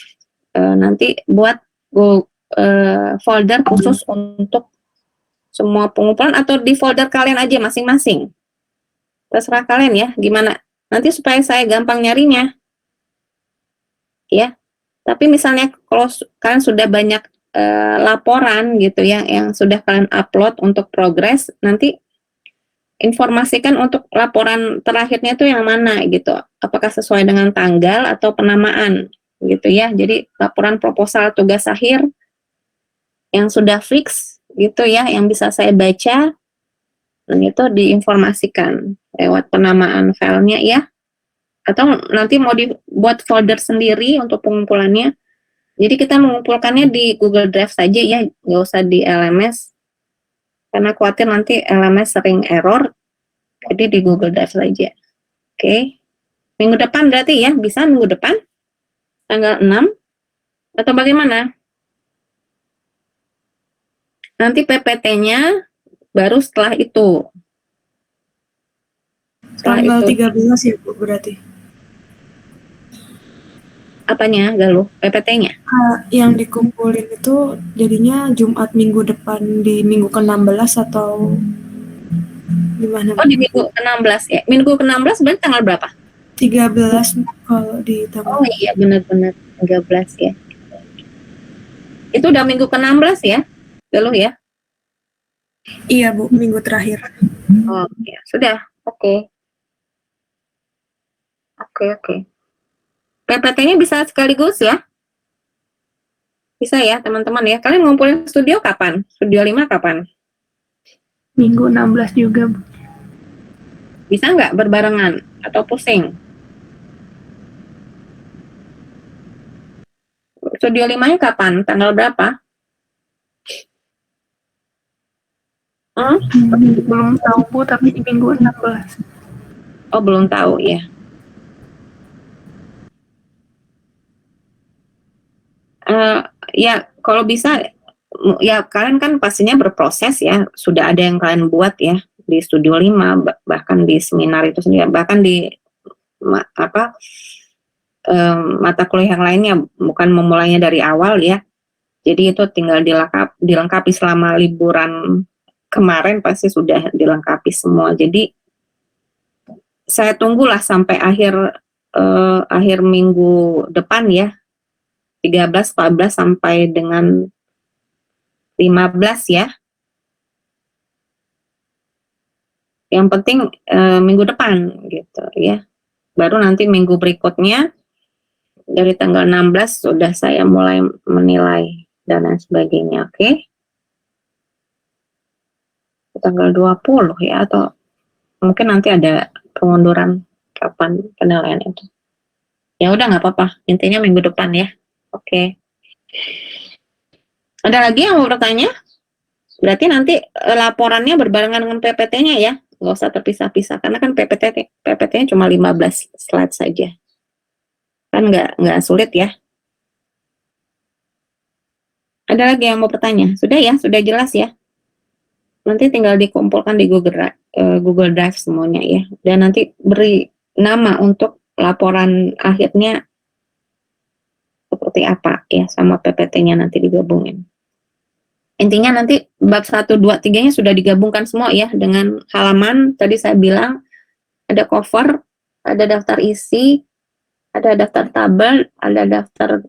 Nanti buat folder khusus untuk semua pengumpulan, atau di folder kalian aja masing-masing. Terserah kalian ya, gimana. Nanti supaya saya gampang nyarinya. Ya. Tapi misalnya kalau kalian sudah banyak laporan gitu ya, yang sudah kalian upload untuk progres, nanti informasikan untuk laporan terakhirnya itu yang mana gitu. Apakah sesuai dengan tanggal atau penamaan gitu ya. Jadi laporan proposal tugas akhir yang sudah fix gitu ya, yang bisa saya baca, dan itu diinformasikan lewat penamaan filenya ya, atau nanti mau dibuat folder sendiri untuk pengumpulannya. Jadi kita mengumpulkannya di Google Drive saja ya, nggak usah di LMS, karena khawatir nanti LMS sering error, jadi di Google Drive saja. Oke. Minggu depan berarti ya, bisa minggu depan tanggal 6 atau bagaimana? Nanti PPT-nya baru setelah itu. Tanggal 13 ya Bu berarti. Apanya, Galuh? PPT-nya? Yang dikumpulin itu jadinya Jumat minggu depan di minggu ke-16 atau gimana? Oh, di minggu ke-16 ya. Minggu ke-16 berarti tanggal berapa? 13 kalau di tanggal. Oh iya, benar-benar 13 ya. Itu udah minggu ke-16 ya, Galuh ya? Iya Bu, minggu terakhir. Oh ya, sudah. Oke. Oke. PPT-nya bisa sekaligus ya? Bisa ya, teman-teman ya. Kalian ngumpulin studio kapan? Studio 5 kapan? Minggu 16 juga, Bu. Bisa nggak berbarengan atau pusing? Studio 5-nya kapan? Tanggal berapa? Belum tahu, Bu, tapi di minggu 16. Oh, belum tahu ya. Ya, kalau bisa, ya kalian kan pastinya berproses ya. Sudah ada yang kalian buat ya. di Studio 5, bahkan di seminar itu sendiri, bahkan di mata kuliah yang lainnya, bukan memulainya dari awal ya. Jadi itu tinggal dilengkapi selama liburan kemarin, pasti sudah dilengkapi semua. Jadi saya tunggulah sampai akhir minggu depan ya, 13, 14 sampai dengan 15 ya. Yang penting minggu depan gitu ya. Baru nanti minggu berikutnya dari tanggal 16 sudah saya mulai menilai dan lain sebagainya, oke? Tanggal 20 ya, atau mungkin nanti ada pengunduran kapan penilaian itu. Ya udah, nggak apa-apa, intinya minggu depan ya. Oke. Ada lagi yang mau bertanya? Berarti nanti laporannya berbarengan dengan PPT-nya ya, nggak usah terpisah-pisah, karena kan PPT-nya cuma 15 slide saja. Kan nggak sulit ya. Ada lagi yang mau bertanya? Sudah ya, sudah jelas ya. Nanti tinggal dikumpulkan di Google Drive semuanya ya. Dan nanti beri nama untuk laporan akhirnya seperti apa ya, sama PPT-nya nanti digabungin. Intinya nanti bab 1, 2, 3-nya sudah digabungkan semua ya, dengan halaman, tadi saya bilang, ada cover, ada daftar isi, ada daftar tabel, ada daftar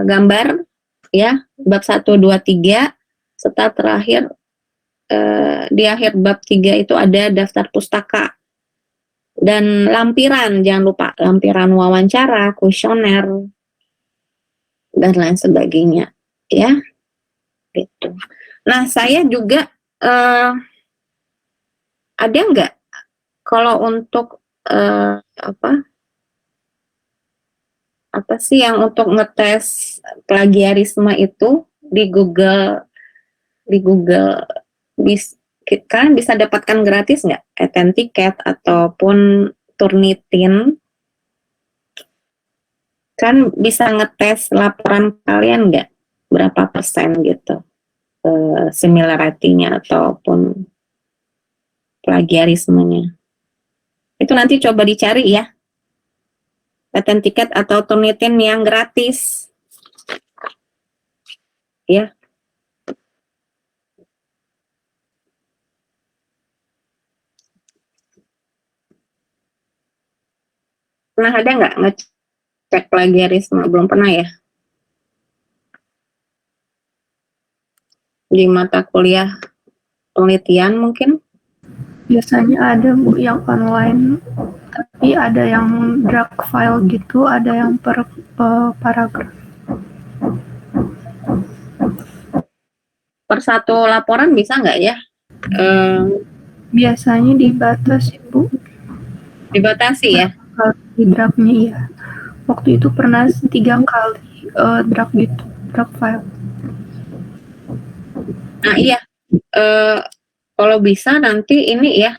gambar, ya, bab 1, 2, 3, serta terakhir, di akhir bab 3 itu ada daftar pustaka, dan lampiran, jangan lupa, lampiran wawancara, kuesioner, dan lain sebagainya, ya. Gitu. Nah, saya juga ada nggak kalau untuk apa sih yang untuk ngetes plagiarisme itu di Google kalian bisa dapatkan gratis nggak? Ticket ataupun Turnitin, kan bisa ngetes laporan kalian nggak? Berapa persen gitu similarity-nya ataupun plagiarismenya. Itu nanti coba dicari ya, Ticket atau Turnitin yang gratis ya. Pernah ada nggak ngecek plagiarisme? Belum pernah ya? Di mata kuliah penelitian mungkin? Biasanya ada Bu yang online, tapi ada yang drag file gitu, ada yang per paragraf. Per satu laporan bisa nggak ya? Biasanya dibatasi Bu. Dibatasi ya? Kalau di draftnya iya. Waktu itu pernah 3 kali draft gitu, draft file. Nah iya, kalau bisa nanti ini ya,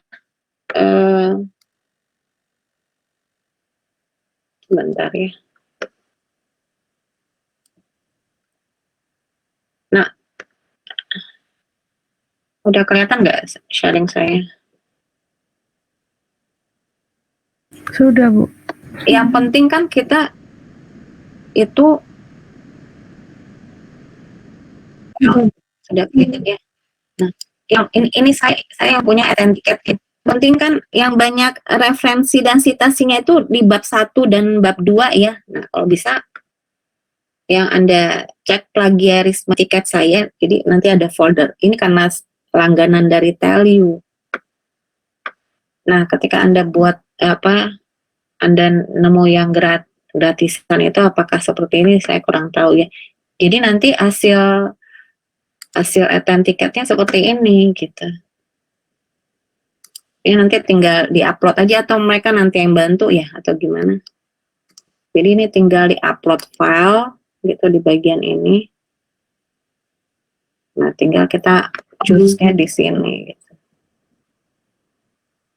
sebentar ya. Nah, udah kelihatan nggak sharing saya? Sudah Bu. Yang penting kan kita itu sudah gitu ya. Nah, yang ini saya yang punya ticket. Penting kan yang banyak referensi dan citasinya itu di bab 1 dan bab 2 ya. Nah, kalau bisa yang Anda cek plagiarisme tiket saya, jadi nanti ada folder. Ini karena langganan dari Telu. Nah, ketika Anda buat Anda nemu yang gratisan itu apakah seperti ini, saya kurang tahu ya. Jadi nanti hasil tiketnya seperti ini gitu. Ini nanti tinggal di-upload aja atau mereka nanti yang bantu ya atau gimana. Jadi ini tinggal di-upload file gitu di bagian ini. Nah, tinggal kita choose-nya di sini gitu.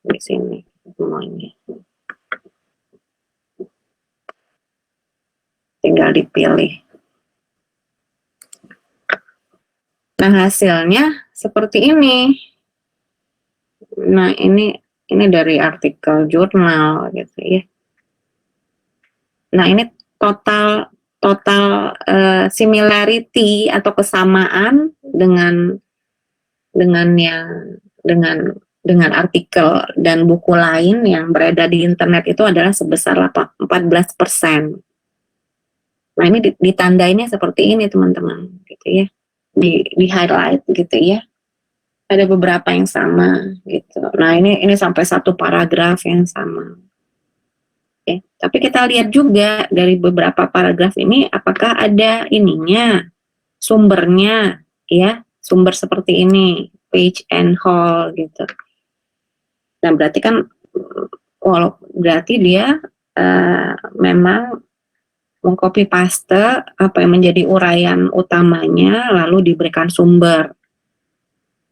Di sini semuanya. Tinggal dipilih. Nah, hasilnya seperti ini. Nah, ini dari artikel jurnal gitu ya. Nah, ini total similarity atau kesamaan dengan yang dengan artikel dan buku lain yang beredar di internet itu adalah sebesar 14%. Nah, ini ditandainnya seperti ini teman-teman gitu ya. Di highlight gitu ya. Ada beberapa yang sama gitu. Nah, ini sampai satu paragraf yang sama. Ya, tapi kita lihat juga dari beberapa paragraf ini apakah ada ininya, sumbernya, ya, sumber seperti ini, page and haul gitu. Nah, berarti kan, berarti dia memang mengcopy paste apa yang menjadi uraian utamanya, lalu diberikan sumber.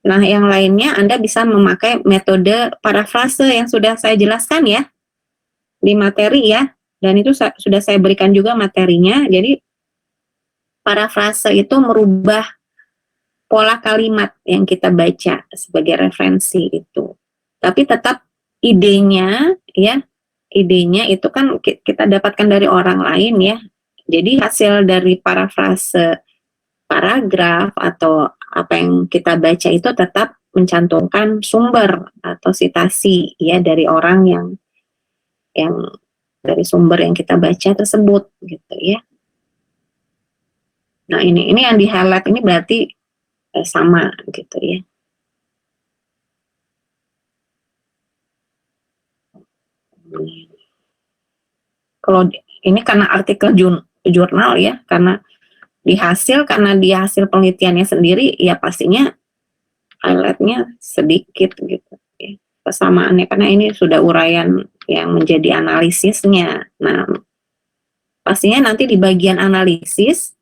Nah, yang lainnya Anda bisa memakai metode parafrase yang sudah saya jelaskan ya, di materi ya, dan itu sudah saya berikan juga materinya. Jadi parafrase itu merubah pola kalimat yang kita baca sebagai referensi itu. Tapi tetap idenya ya, idenya itu kan kita dapatkan dari orang lain ya. Jadi hasil dari parafrase paragraf atau apa yang kita baca itu tetap mencantumkan sumber atau sitasi ya dari orang yang dari sumber yang kita baca tersebut gitu ya. Nah, ini yang di highlight ini berarti sama gitu ya. Kalau ini karena artikel jurnal ya, karena di hasil penelitiannya sendiri ya pastinya highlightnya sedikit gitu ya. Persamaannya karena ini sudah uraian yang menjadi analisisnya. Nah, pastinya nanti di bagian analisis,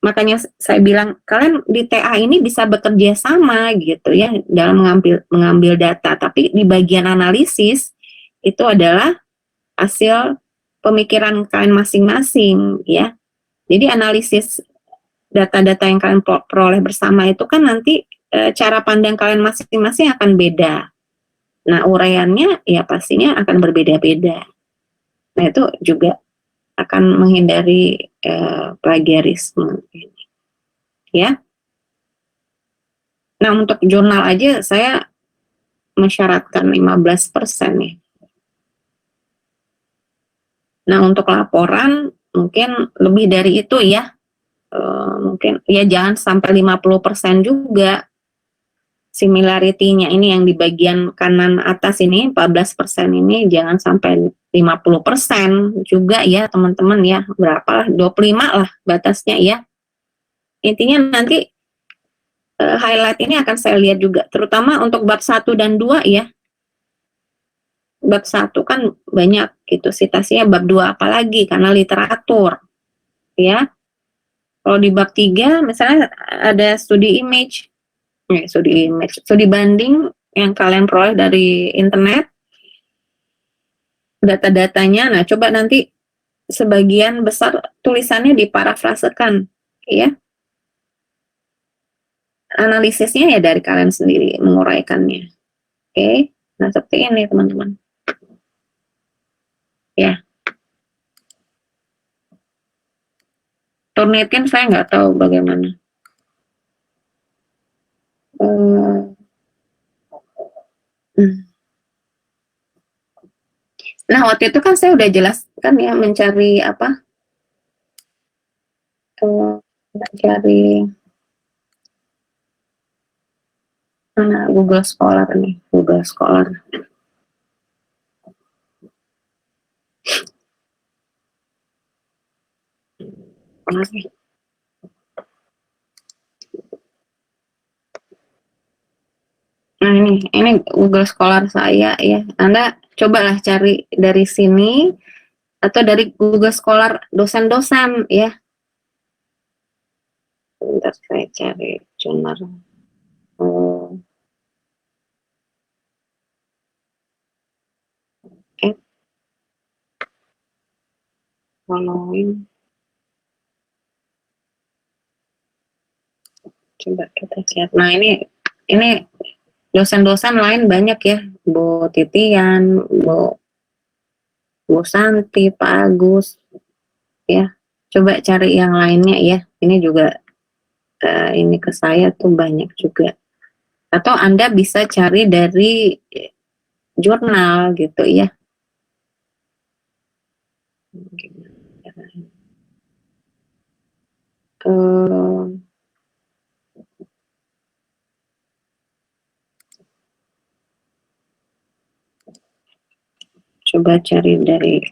makanya saya bilang kalian di TA ini bisa bekerja sama gitu ya dalam mengambil data, tapi di bagian analisis itu adalah hasil pemikiran kalian masing-masing ya. Jadi analisis data-data yang kalian peroleh bersama itu kan nanti cara pandang kalian masing-masing akan beda. Nah, uraiannya ya pastinya akan berbeda-beda. Nah, itu juga akan menghindari plagiarisme. Ya. Nah, untuk jurnal aja saya mensyaratkan 15% ya. Nah, untuk laporan mungkin lebih dari itu ya. Mungkin ya jangan sampai 50% juga. Similarity-nya ini yang di bagian kanan atas ini 14% ini jangan sampai 50% juga ya teman-teman ya. Berapa lah? 25 lah batasnya ya. Intinya nanti highlight ini akan saya lihat juga terutama untuk bab 1 dan 2 ya. Bab 1 kan banyak gitu citasinya, bab 2 apalagi karena literatur ya. Kalau di bab 3 misalnya ada studi image, studi banding yang kalian peroleh dari internet, data-datanya. Nah, coba nanti sebagian besar tulisannya diparafrasekan, ya. Analisisnya ya dari kalian sendiri menguraikannya. Oke, nah seperti ini teman-teman. Ya. Turnitin saya nggak tahu bagaimana. Nah, waktu itu kan saya udah jelaskan ya mencari apa? Mencari mana Google Scholar nih, Google Scholar. Nah, ini Google Scholar saya ya. Anda cobalah cari dari sini atau dari Google Scholar dosen-dosen ya. Bentar saya cari jurnal. Following. Coba kita chat. Nah, ini dosen-dosen lain banyak ya, Bu Titian, Bu Santi, Pak Agus, ya. Coba cari yang lainnya ya. Ini juga ini ke saya tuh banyak juga. Atau Anda bisa cari dari jurnal gitu ya. Coba cari dari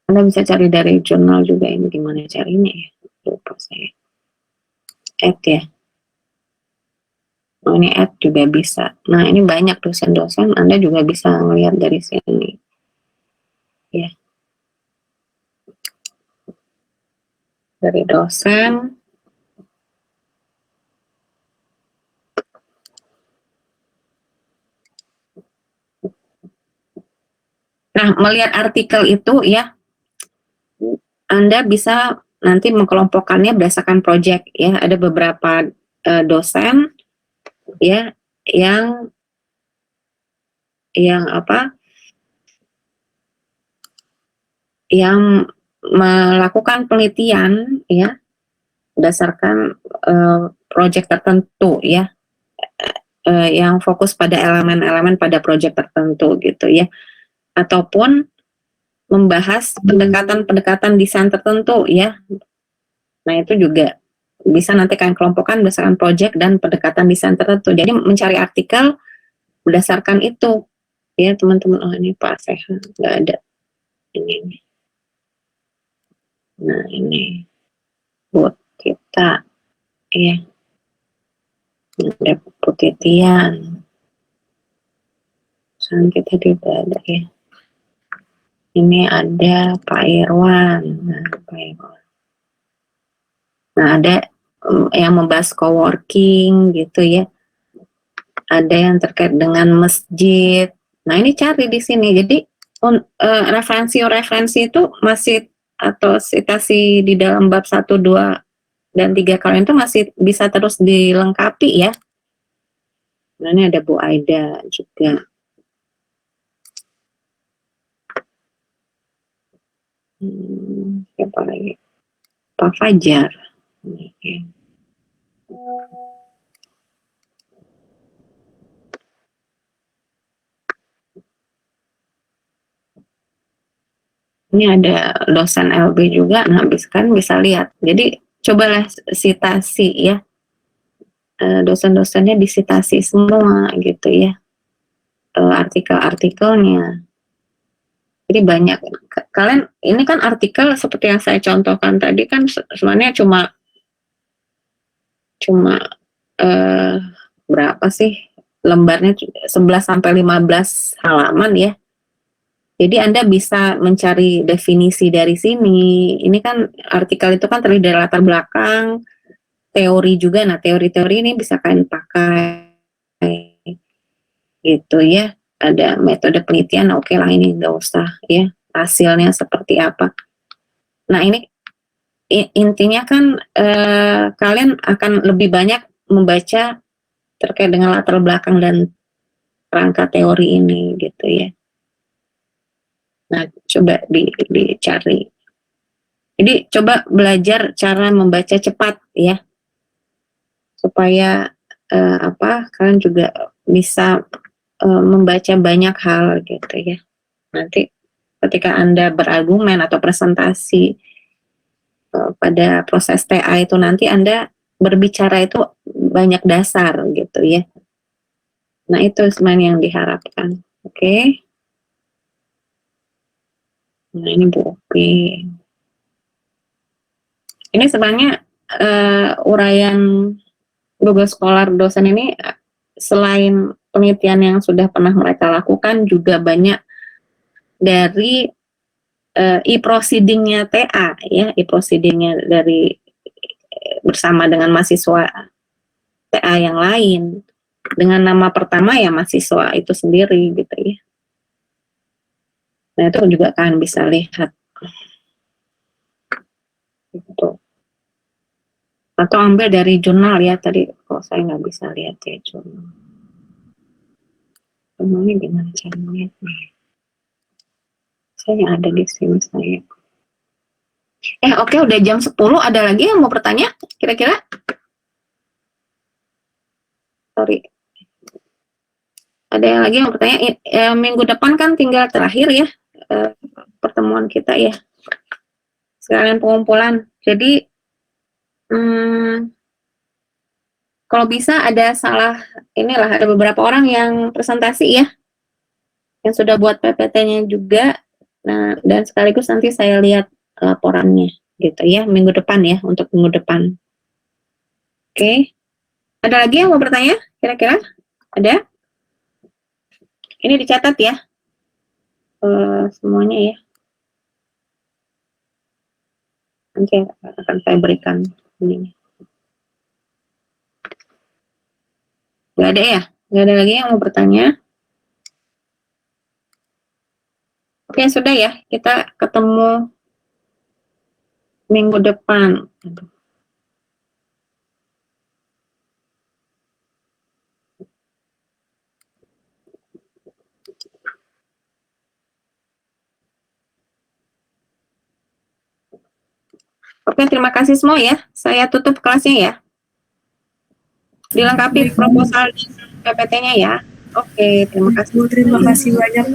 Anda bisa cari dari jurnal juga, ini gimana carinya ya? Lupa saya. Add ya. Oh, ini add juga bisa. Nah, ini banyak dosen-dosen, Anda juga bisa ngelihat dari sini. Ya. Dari dosen. Nah, melihat artikel itu ya, Anda bisa nanti mengkelompokkannya berdasarkan project ya. Ada beberapa dosen ya yang apa? Yang melakukan penelitian ya berdasarkan project tertentu ya. Yang fokus pada elemen-elemen pada project tertentu gitu ya. Ataupun membahas pendekatan-pendekatan desain tertentu ya. Nah, itu juga bisa nanti kalian kelompokkan berdasarkan project dan pendekatan desain tertentu. Jadi mencari artikel berdasarkan itu ya teman-teman. Oh, ini Pak Sehan nggak ada ini. Nah, ini buat kita ya. Ada Putitian. Kita tidak ada ya. Ini ada Pak Irwan. Nah, Pak Irwan. Nah, ada yang membahas coworking gitu ya. Ada yang terkait dengan masjid. Nah, ini cari di sini. Jadi referensi itu masih atau citasi di dalam bab 1, 2, dan 3 kalian itu masih bisa terus dilengkapi ya. Nah, ini ada Bu Aida juga. Siapa lagi? Pak Fajar. Okay. Ini ada dosen LB juga, nah kan bisa lihat. Jadi cobalah citasi ya, dosen-dosennya disitasi semua gitu ya, artikel-artikelnya. Jadi banyak. Kalian ini kan artikel seperti yang saya contohkan tadi kan sebenarnya cuma berapa sih lembarnya, 11-15 halaman ya. Jadi Anda bisa mencari definisi dari sini. Ini kan artikel itu kan terdiri dari latar belakang, teori juga. Nah, teori-teori ini bisa kalian pakai gitu ya. Ada metode penelitian, oke lah ini nggak usah ya. Hasilnya seperti apa. Nah, ini intinya kan kalian akan lebih banyak membaca terkait dengan latar belakang dan rangka teori ini gitu ya. Nah, coba dicari. Jadi coba belajar cara membaca cepat ya, supaya kalian juga bisa membaca banyak hal gitu ya. Nanti ketika Anda berargumen atau presentasi pada proses TA itu nanti Anda berbicara itu banyak dasar gitu ya. Nah, itu sebenarnya yang diharapkan. Oke. Nah, ini Bu Opi. Ini sebenarnya uraian tugas sekolah dosen ini selain penelitian yang sudah pernah mereka lakukan juga banyak dari e-proceedingnya TA ya, e-proceedingnya dari bersama dengan mahasiswa TA yang lain dengan nama pertama ya mahasiswa itu sendiri gitu ya. Nah, itu juga kalian bisa lihat gitu. Atau ambil dari jurnal ya tadi. Kok saya nggak bisa lihat ya jurnal. Jurnalnya gimana cara melihatnya? Saya ada di sini saya. Oke, udah jam 10. Ada lagi yang mau bertanya? Kira-kira? Sorry. Ada yang lagi yang mau bertanya? Minggu depan kan tinggal terakhir ya pertemuan kita ya. Sekalian pengumpulan. Jadi kalau bisa ada ada beberapa orang yang presentasi ya, yang sudah buat PPT-nya juga. Nah, dan sekaligus nanti saya lihat laporannya gitu ya, minggu depan ya, untuk minggu depan. Oke. Ada lagi yang mau bertanya? Kira-kira? Ada? Ini dicatat ya. Semuanya ya. Nanti akan saya berikan ini. Nggak ada ya? Nggak ada lagi yang mau bertanya? Oke, sudah ya. Kita ketemu minggu depan. Oke, terima kasih semua ya. Saya tutup kelasnya ya. Dilengkapi proposal PPT-nya ya. Oke, terima kasih. Terima kasih banyak.